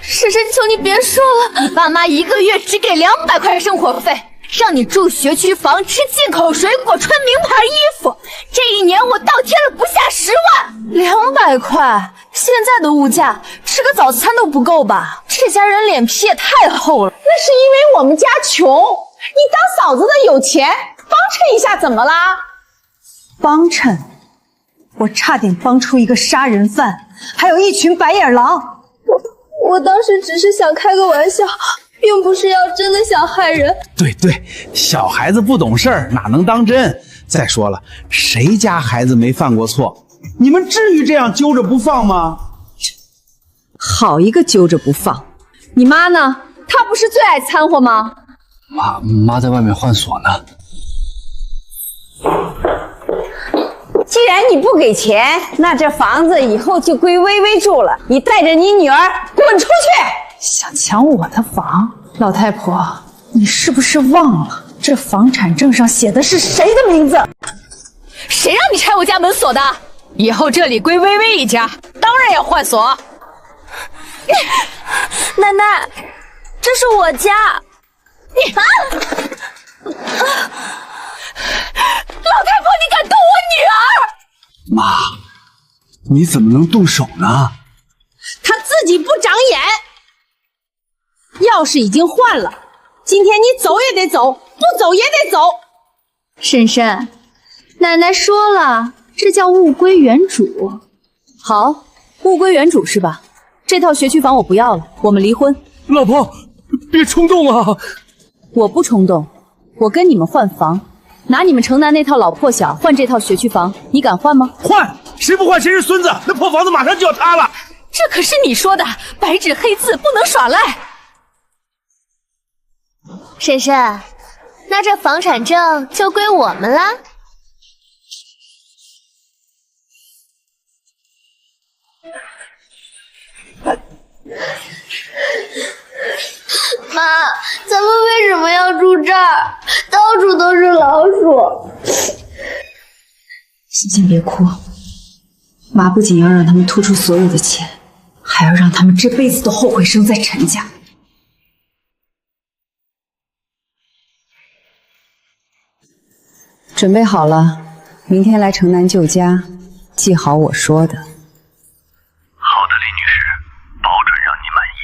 婶婶，求你别说了，爸妈1个月只给200块生活费。让你住学区房，吃进口水果，穿名牌衣服，这1年我倒贴了不下10万。200块，现在的物价，吃个早餐都不够吧？这家人脸皮也太厚了。那是因为我们家穷，你当嫂子的有钱，帮衬一下怎么啦？帮衬？我差点帮出一个杀人犯，还有一群白眼狼。我当时只是想开个玩笑，别并不是要真的想害人。对对，小孩子不懂事儿，哪能当真？再说了，谁家孩子没犯过错？你们至于这样揪着不放吗？好一个揪着不放！你妈呢？她不是最爱掺和吗？妈在外面换锁呢。既然你不给钱，那这房子以后就归薇薇住了。你带着你女儿滚出去！想抢我的房，老太婆，你是不是忘了这房产证上写的是谁的名字？谁让你拆我家门锁的？以后这里归薇薇一家，当然要换锁。奶奶，这是我家。你老太婆，你敢动我女儿？妈，你怎么能动手呢？她自己不长眼。钥匙已经换了，今天你走也得走，不走也得走。婶婶，奶奶说了，这叫物归原主。好，物归原主是吧？这套学区房我不要了，我们离婚。老婆，别冲动啊！我不冲动，我跟你们换房，拿你们城南那套老破小换这套学区房，你敢换吗？换！谁不换谁是孙子！那破房子马上就要塌了。这可是你说的，白纸黑字，不能耍赖。婶婶，那这房产证就归我们啦。妈，咱们为什么要住这儿？到处都是老鼠。欣欣别哭，妈不仅要让他们吐出所有的钱，还要让他们这辈子都后悔生在陈家。准备好了，明天来城南旧家，记好我说的。好的，李女士，保准让你满意。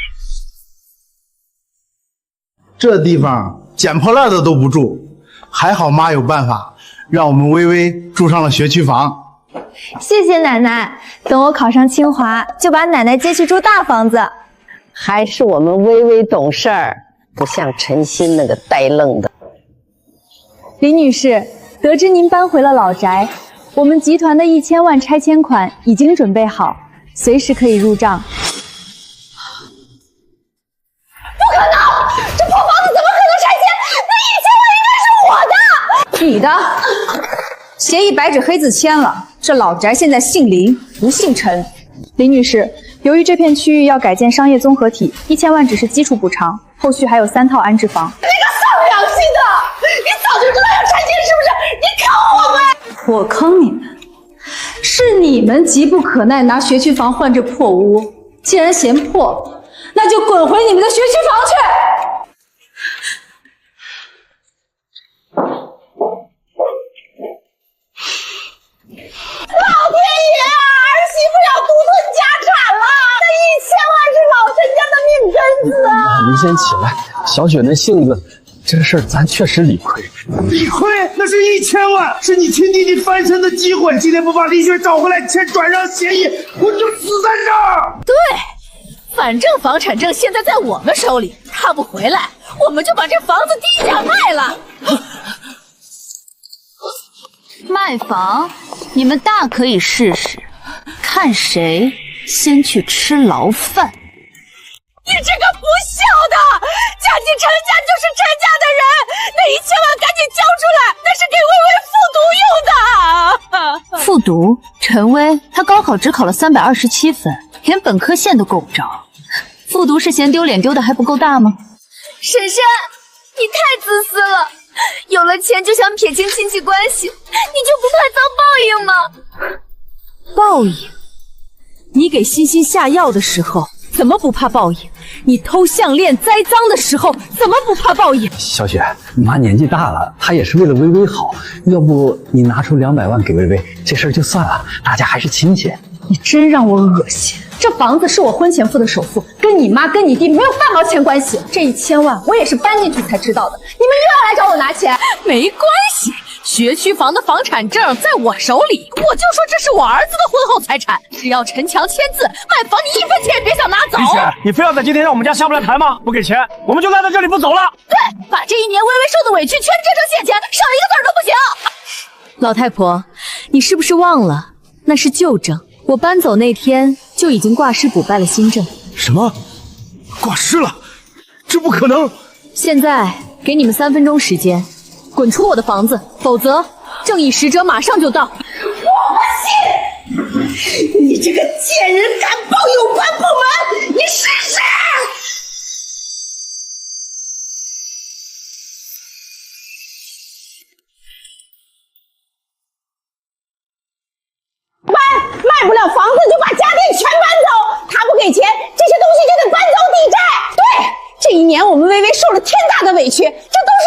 这地方捡破烂的都不住，还好妈有办法，让我们微微住上了学区房。谢谢奶奶，等我考上清华，就把奶奶接去住大房子。还是我们微微懂事儿，不像陈鑫那个呆愣的。李女士，得知您搬回了老宅，我们集团的1000万拆迁款已经准备好，随时可以入账。不可能！这破房子怎么可能拆迁？那1000万应该是我的！你的？协议白纸黑字签了，这老宅现在姓林，不姓陈。李女士，由于这片区域要改建商业综合体，1000万只是基础补偿，后续还有3套安置房。那个丧良心的！你早就知道要拆迁是不是？你坑我呗！我坑你们？是你们急不可耐拿学区房换这破屋，既然嫌破，那就滚回你们的学区房去！老天爷啊！儿媳妇要独吞家产了！那1000万是老陈家的命根子啊！您先起来，小雪那性子，这事儿咱确实理亏。理亏？那是1000万，是你亲弟弟翻身的机会。今天不把李雪找回来，签转让协议，我就死在这儿。对，反正房产证现在在我们手里，他不回来，我们就把这房子低价卖了。卖房，你们大可以试试，看谁先去吃牢饭。你这个不孝的，嫁进陈家就是陈家的人，那1000万赶紧交出来，那是给微微复读用的。复读？陈薇，她高考只考了327分，连本科线都够不着。复读是嫌丢脸丢的还不够大吗？婶婶，你太自私了，有了钱就想撇清亲戚关系，你就不怕遭报应吗？报应？你给欣欣下药的时候怎么不怕报应？你偷项链栽赃的时候怎么不怕报应？小雪，妈年纪大了，她也是为了微微好，要不你拿出200万给微微，这事儿就算了，大家还是亲戚。你真让我恶心！这房子是我婚前付的首付，跟你妈跟你弟没有半毛钱关系。这1000万我也是搬进去才知道的，你们又要来找我拿钱？没关系，学区房的房产证在我手里，我就说这是我儿子的婚后财产，只要陈强签字卖房，你1分钱也别想拿走。李雪，你非要在今天让我们家下不来台吗？不给钱，我们就赖在这里不走了。对，把这1年微微受的委屈全折成现钱，少一个字儿都不行。老太婆，你是不是忘了那是旧证？我搬走那天就已经挂失补办了新证。什么？挂失了？这不可能！现在给你们3分钟时间，滚出我的房子，否则正义使者马上就到。我不信！你这个贱人敢报有关部门，你试试！卖不了房子就把家电全搬走，他不给钱，这些东西就得搬走抵债。对，这1年我们微微受了天大的委屈，这都是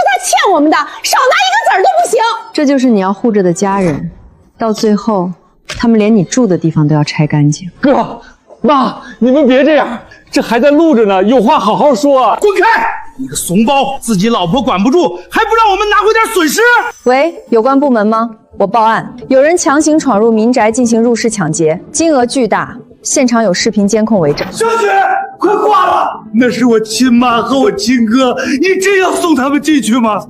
他欠我们的，少拿一个子儿都不行。这就是你要护着的家人，到最后，他们连你住的地方都要拆干净。哥，妈，你们别这样，这还在录着呢，有话好好说。滚开！你个怂包，自己老婆管不住，还不让我们拿回点损失？喂，有关部门吗？我报案，有人强行闯入民宅进行入室抢劫，金额巨大，现场有视频监控为证。小雪，快挂了！那是我亲妈和我亲哥，你真要送他们进去吗？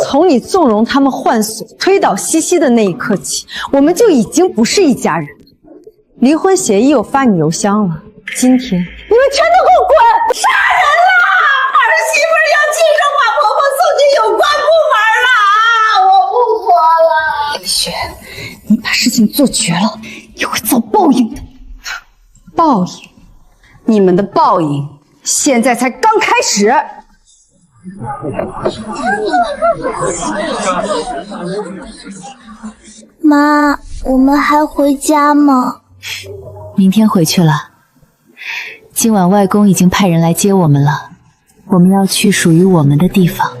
从你纵容他们换锁、推倒西西的那一刻起，我们就已经不是一家人。离婚协议我发你邮箱了，今天你们全都给我滚！杀人了！儿媳妇要亲手把婆婆送进有关部门了！我不活了！林雪，你把事情做绝了，你会遭报应的。报应？你们的报应现在才刚开始。妈，我们还回家吗？明天回去了。今晚外公已经派人来接我们了，我们要去属于我们的地方。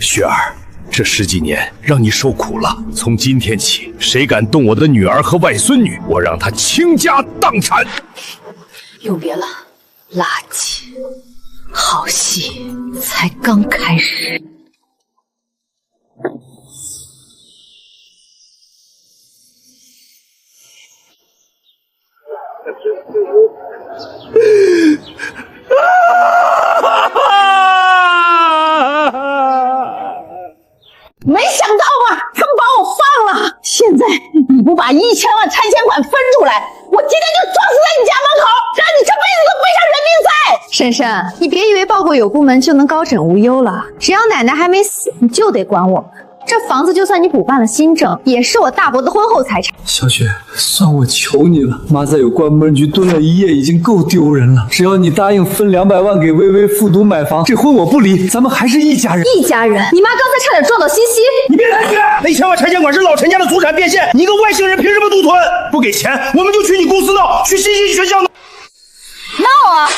雪儿，这10几年让你受苦了。从今天起，谁敢动我的女儿和外孙女，我让他倾家荡产。永别了，垃圾！好戏才刚开始。没想到吧，他们把我放了。现在你不把1000万拆迁款分出来，我今天就撞死在你家门口，让你这辈子都背上人命债。珊珊，你别以为报过有部门就能高枕无忧了，只要奶奶还没死，你就得管我们。这房子就算你补办了新证，也是我大伯的婚后财产。小雪，算我求你了，妈在有关部门局蹲了1夜，已经够丢人了。只要你答应分200万给微微复读买房，这婚我不离，咱们还是一家人。一家人？你妈刚才差点撞到西西。你别来那1000万拆迁款是老陈家的祖产变现，你一个外姓人凭什么独吞？不给钱，我们就去你公司闹，去西西学校闹。闹啊，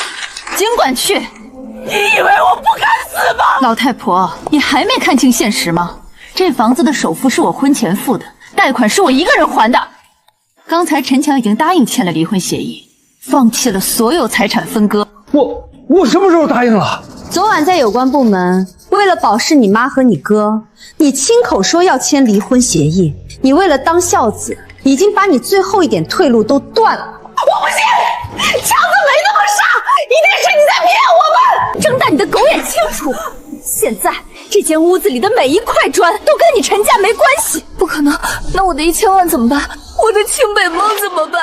尽管去。你以为我不敢死吗？老太婆，你还没看清现实吗？这房子的首付是我婚前付的，贷款是我一个人还的。刚才陈强已经答应签了离婚协议，放弃了所有财产分割。我什么时候答应了？昨晚在有关部门，为了保释你妈和你哥，你亲口说要签离婚协议。你为了当孝子，已经把你最后一点退路都断了。我不信，强子没那么傻，一定是你在骗我们！睁大你的狗眼清楚！现在这间屋子里的每一块砖都跟你陈家没关系。不可能，那我的1000万怎么办？我的清北梦怎么办？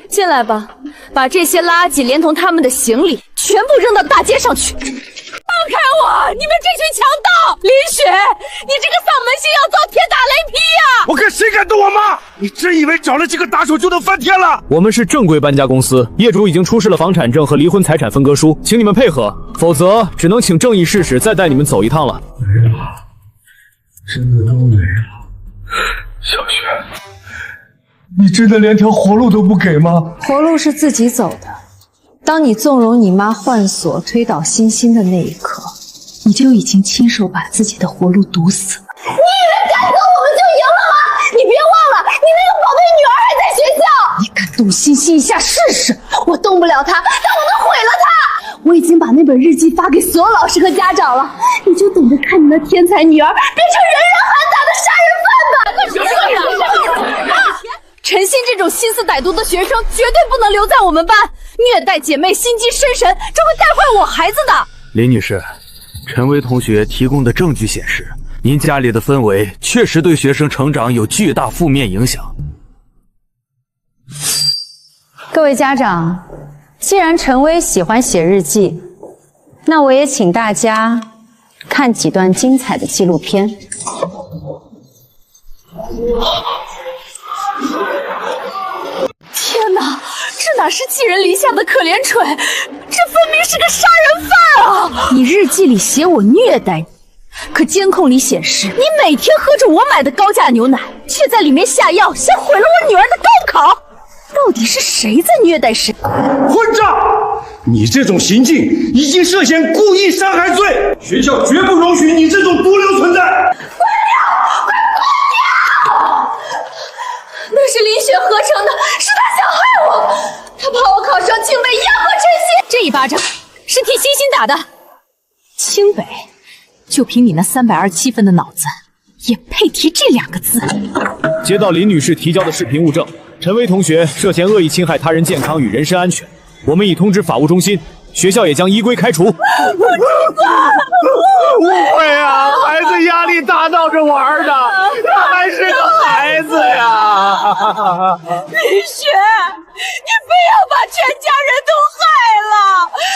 进来吧，把这些垃圾连同他们的行李全部扔到大街上去。放开我！你们这群强盗！林雪，你这个丧门星要遭天打雷劈呀！我看谁敢动我妈！你真以为找了几个打手就能翻天了？我们是正规搬家公司，业主已经出示了房产证和离婚财产分割书，请你们配合，否则只能请正义誓使再带你们走一趟了。没了，真的都没了。小雪，你真的连条活路都不给吗？活路是自己走的。当你纵容你妈换锁推倒欣欣的那一刻，你就已经亲手把自己的活路堵死了。你以为赶走我们就赢了吗？你别忘了，你那个宝贝女儿还在学校。你敢动欣欣一下试试？我动不了她，但我能毁了她。我已经把那本日记发给所有老师和家长了，你就等着看你那天才女儿变成人人喊打的杀人犯吧！陈鑫这种心思歹毒的学生绝对不能留在我们班，虐待姐妹，心机深沉，这会带坏我孩子的。林女士，陈薇同学提供的证据显示，您家里的氛围确实对学生成长有巨大负面影响。各位家长，既然陈薇喜欢写日记，那我也请大家看几段精彩的纪录片。天哪，这哪是寄人篱下的可怜蠢，这分明是个杀人犯啊！你日记里写我虐待你，可监控里显示你每天喝着我买的高价牛奶，却在里面下药，想毁了我女儿的高考。到底是谁在虐待谁？混账！你这种行径已经涉嫌故意伤害罪，学校绝不容许你这种毒瘤存在。滚掉！那是林雪合成的，是他想害我，他怕我考上清北，压迫陈鑫。这一巴掌是替欣欣打的。清北，就凭你那327分的脑子，也配提这2个字？接到林女士提交的视频物证，陈薇同学涉嫌恶意侵害他人健康与人身安全，我们已通知法务中心，学校也将依规开除。误会啊，孩子压力大闹着玩的，他还是个孩子呀。林雪，你非要把全家人都害了，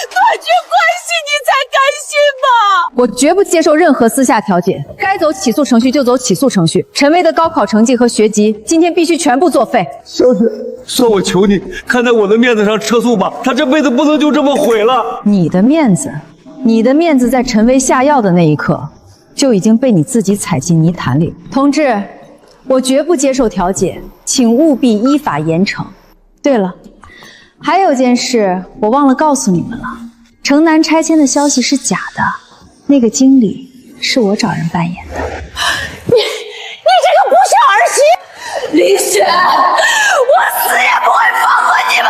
断绝关系你才甘心吗？我绝不接受任何私下调解，该走起诉程序就走起诉程序。陈薇的高考成绩和学籍今天必须全部作废。小姐，算我求你，看在我的面子上撤诉吧，他这辈子不能就这么毁了。你的面子在陈薇下药的那一刻就已经被你自己踩进泥潭里。同志，我绝不接受调解，请务必依法严惩。对了，还有件事我忘了告诉你们了，城南拆迁的消息是假的，那个经理是我找人扮演的。你这个不孝儿媳！林雪，我死也不会放过你们！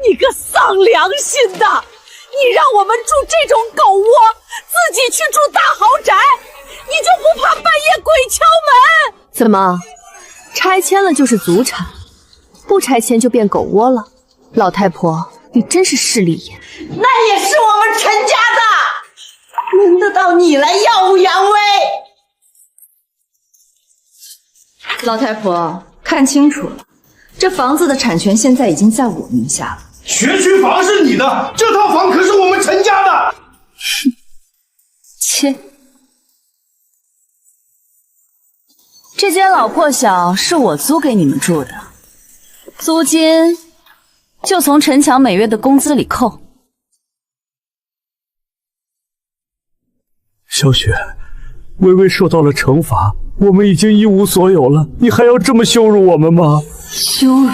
你个丧良心的！你让我们住这种狗窝，自己去住大豪宅，你就不怕半夜鬼敲门？怎么，拆迁了就是祖产，不拆迁就变狗窝了？老太婆，你真是势利眼。那也是我们陈家的，轮得到你来耀武扬威？老太婆，看清楚了，这房子的产权现在已经在我名下了。学区房是你的，这套房可是我们陈家的。切，这间老破小是我租给你们住的，租金就从陈强每月的工资里扣。小雪，微微受到了惩罚，我们已经一无所有了，你还要这么羞辱我们吗？羞辱？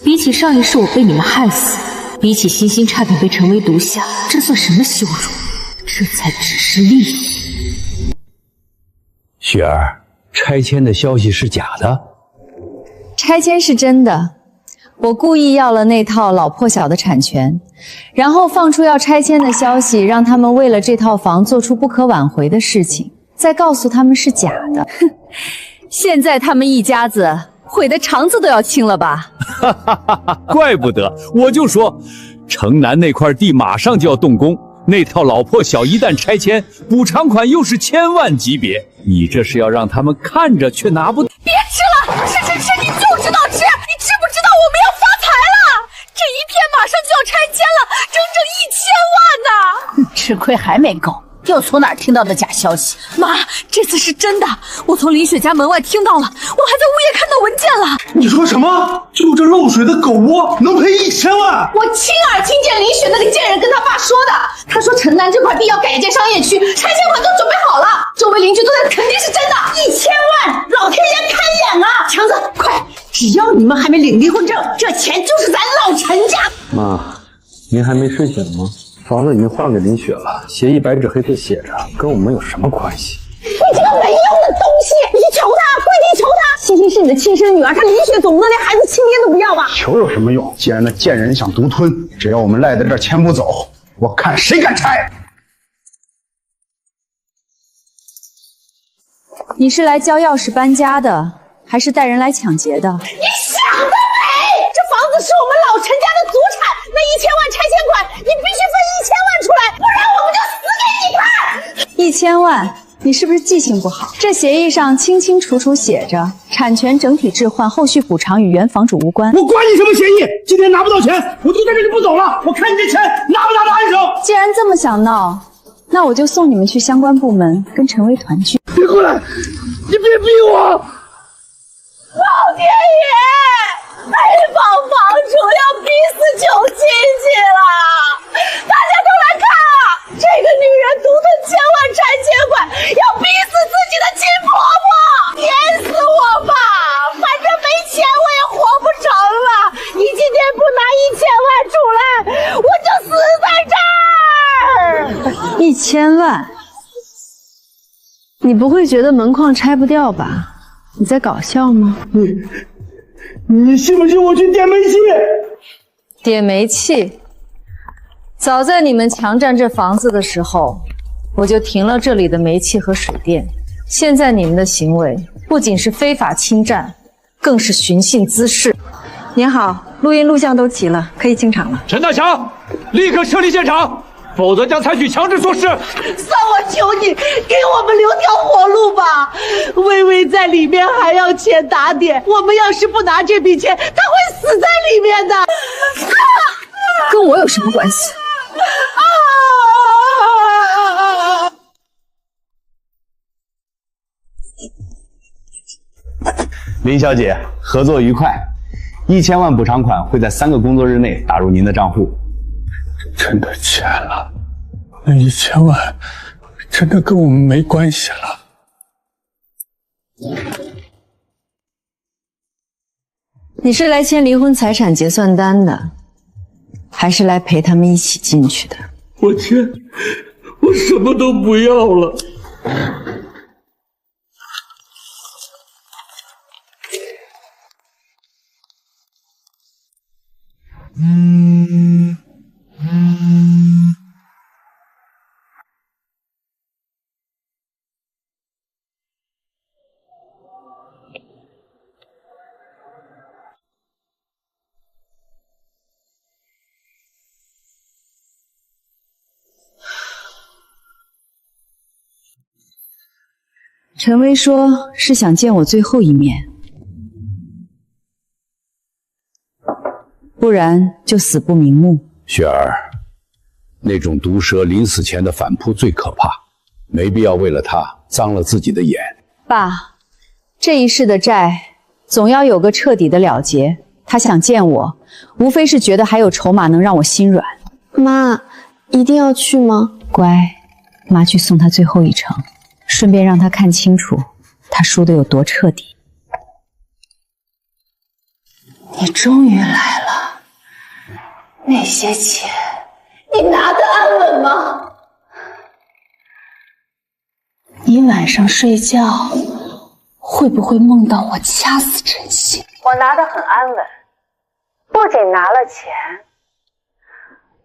比起上一世我被你们害死，比起欣欣差点被陈薇毒下，这算什么羞辱？这才只是利益。雪儿，拆迁的消息是假的？拆迁是真的，我故意要了那套老破小的产权，然后放出要拆迁的消息，让他们为了这套房做出不可挽回的事情，再告诉他们是假的。哼，现在他们一家子悔得肠子都要青了吧？哈哈哈哈！怪不得，我就说，城南那块地马上就要动工，那套老破小一旦拆迁，补偿款又是1000万级别，你这是要让他们看着却拿不……别吃了，吃，你就知道吃！你知不知道我们要发财了？这一片马上就要拆迁了，整整1000万呢！吃亏还没够，又从哪儿听到的假消息？妈，这次是真的，我从林雪家门外听到了，我还在物业看到文件了。你说什么？就这漏水的狗窝能赔1000万？我亲耳听见林雪那个贱人跟他爸说的。他说城南这块地要改建商业区，拆迁款都准备好了，周围邻居都在，肯定是真的。1000万，老天爷开眼啊！强子，快！只要你们还没领离婚证，这钱就是咱老陈家。妈，您还没睡醒吗？房子已经换给林雪了，协议白纸黑字写着，跟我们有什么关系？你这个没用的东西！你去求他，跪地求他！欣欣是你的亲生女儿，她林雪总不能连孩子亲爹都不要吧？求有什么用？既然那贱人想独吞，只要我们赖在这儿迁不走，我看谁敢拆！你是来交钥匙搬家的，还是带人来抢劫的？你想得美！这房子是我们老陈家的祖产，那1000万拆迁款，你必须分1000万出来，不然我们就死给你看！ 1000万，你是不是记性不好？这协议上清清楚楚写着，产权整体置换，后续补偿与原房主无关。我管你什么协议，今天拿不到钱，我就在这里不走了。我看你这钱拿不拿得安手。既然这么想闹，那我就送你们去相关部门跟陈薇团聚。别过来，你别逼我！老天爷，黑帮房主要逼死旧亲戚了！大家都来看啊！这个女人独吞1000万拆迁款，要逼死自己的亲婆婆！碾死我吧！反正没钱我也活不成了。你今天不拿1000万出来，我就死在这儿。1000万，你不会觉得门框拆不掉吧？你在搞笑吗？你信不信我去点煤气？点煤气？早在你们强占这房子的时候，我就停了这里的煤气和水电。现在你们的行为不仅是非法侵占，更是寻衅滋事。您好，录音录像都齐了，可以进场了。陈大强，立刻撤离现场，否则将采取强制措施。三，我求你给我们留条活路吧！薇薇在里面还要钱打点，我们要是不拿这笔钱，她会死在里面的。跟我有什么关系？林小姐，合作愉快，1000万补偿款会在3个工作日内打入您的账户。真的钱了，那1000万真的跟我们没关系了。你是来签离婚财产结算单的，还是来陪他们一起进去的？我签，我什么都不要了。陈薇说是想见我最后一面，不然就死不瞑目。雪儿，那种毒蛇临死前的反扑最可怕，没必要为了他脏了自己的眼。爸，这一世的债总要有个彻底的了结。他想见我，无非是觉得还有筹码能让我心软。妈，一定要去吗？乖，妈去送他最后一程，顺便让他看清楚他输得有多彻底。你终于来了，那些钱你拿得安稳吗？你晚上睡觉会不会梦到我掐死陈曦？我拿得很安稳，不仅拿了钱，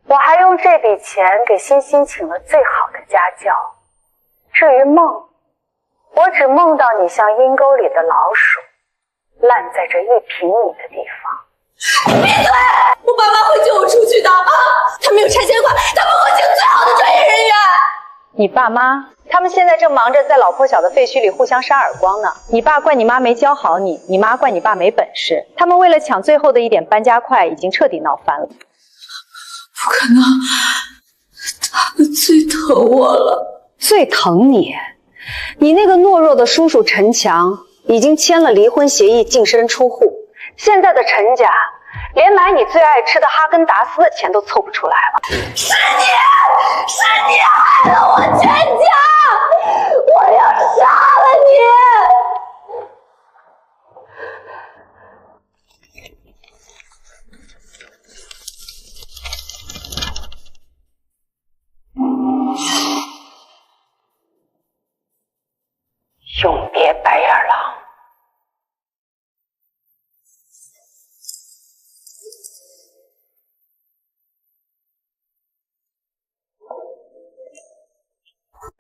我还用这笔钱给欣欣请了最好的家教。至于梦，我只梦到你像阴沟里的老鼠，烂在这1平米的地方。闭嘴！我爸妈会救我出去的啊！他们有拆迁款，他们会请最好的专业人员。你爸妈他们现在正忙着在老破小的废墟里互相扇耳光呢。你爸怪你妈没教好你，你妈怪你爸没本事。他们为了抢最后的一点搬家块，已经彻底闹翻了。不可能，他们最疼我了。最疼你。你那个懦弱的叔叔陈强已经签了离婚协议，净身出户。现在的陈家连买你最爱吃的哈根达斯的钱都凑不出来了。是你害了我全家，我要杀了你！永别白眼狼。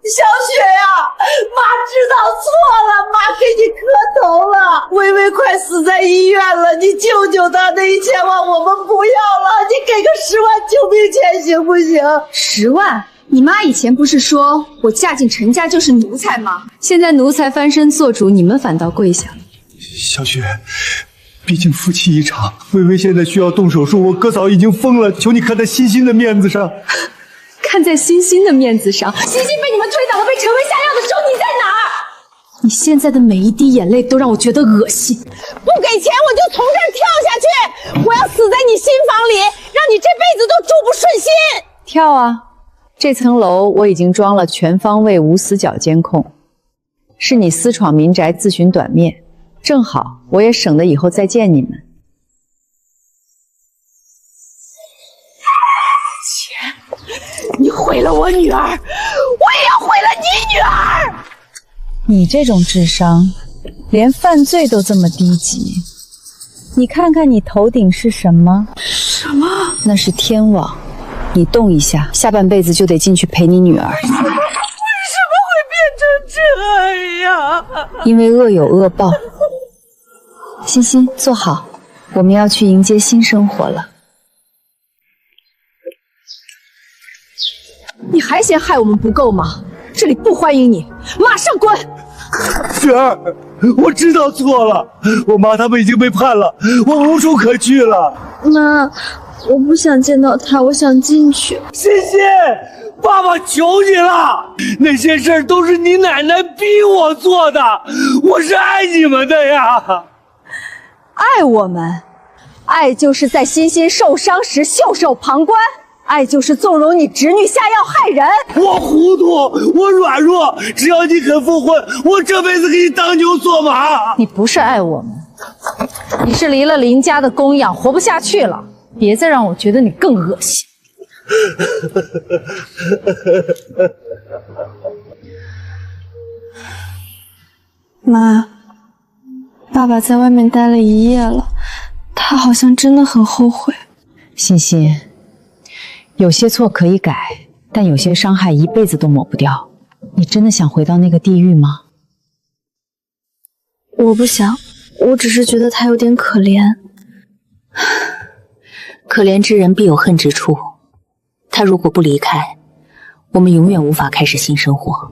小雪呀，妈知道错了，妈给你磕头了。微微快死在医院了，你救救她，那1000万我们不要了，你给个10万救命钱行不行？10万？你妈以前不是说我嫁进陈家就是奴才吗？现在奴才翻身做主，你们反倒跪下了。小雪，毕竟夫妻一场，微微现在需要动手术，我哥嫂已经疯了，求你看在欣欣的面子上。看在欣欣的面子上，欣欣被你们推倒了，被陈薇下药的时候你在哪儿？你现在的每一滴眼泪都让我觉得恶心。不给钱我就从这儿跳下去，我要死在你心房里，让你这辈子都住不顺心。跳啊！这层楼我已经装了全方位无死角监控，是你私闯民宅自寻短面，正好我也省得以后再见你们。你毁了我女儿，我也要毁了你女儿！你这种智商，连犯罪都这么低级。你看看你头顶是什么？什么？那是天网，你动一下，下半辈子就得进去陪你女儿。为什么会变成这样？因为恶有恶报。欣欣，坐好，我们要去迎接新生活了。你还嫌害我们不够吗？这里不欢迎你，马上滚！雪儿，我知道错了，我妈他们已经被判了，我无处可去了。妈，我不想见到他，我想进去。欣欣，爸爸求你了，那些事儿都是你奶奶逼我做的，我是爱你们的呀。爱我们？爱就是在欣欣受伤时袖手旁观。爱就是纵容你侄女下药害人。我糊涂，我软弱，只要你肯复婚，我这辈子给你当牛做马。你不是爱我们，你是离了林家的供养，活不下去了。别再让我觉得你更恶心。妈，爸爸在外面待了1夜了，他好像真的很后悔。欣欣。有些错可以改，但有些伤害一辈子都抹不掉。你真的想回到那个地狱吗？我不想，我只是觉得他有点可怜。可怜之人必有恨之处，他如果不离开，我们永远无法开始新生活。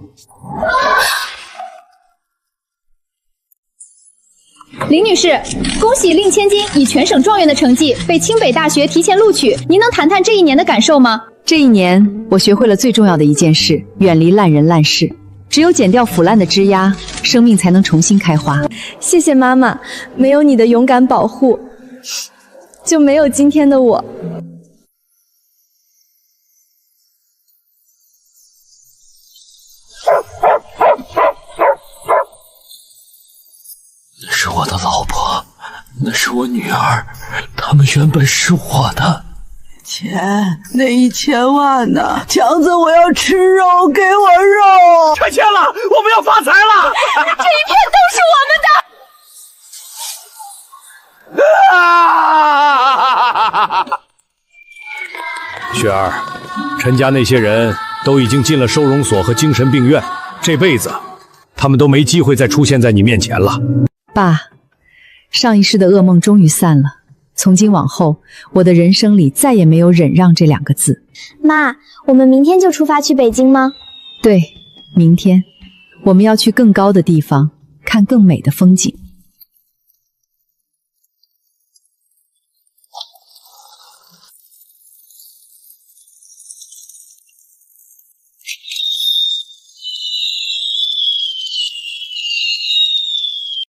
林女士，恭喜令千金以全省状元的成绩被清北大学提前录取，您能谈谈这1年的感受吗？这1年，我学会了最重要的一件事：远离烂人烂事。只有剪掉腐烂的枝丫，生命才能重新开花。谢谢妈妈，没有你的勇敢保护，就没有今天的我。那是我的老婆，那是我女儿，他们原本是我的。那1000万呢？强子，我要吃肉，给我肉！拆迁了，我们要发财了！这一片都是我们的！雪儿，陈家那些人都已经进了收容所和精神病院，这辈子他们都没机会再出现在你面前了。爸，上一世的噩梦终于散了。从今往后，我的人生里再也没有忍让这2个字。妈，我们明天就出发去北京吗？对，明天我们要去更高的地方，看更美的风景。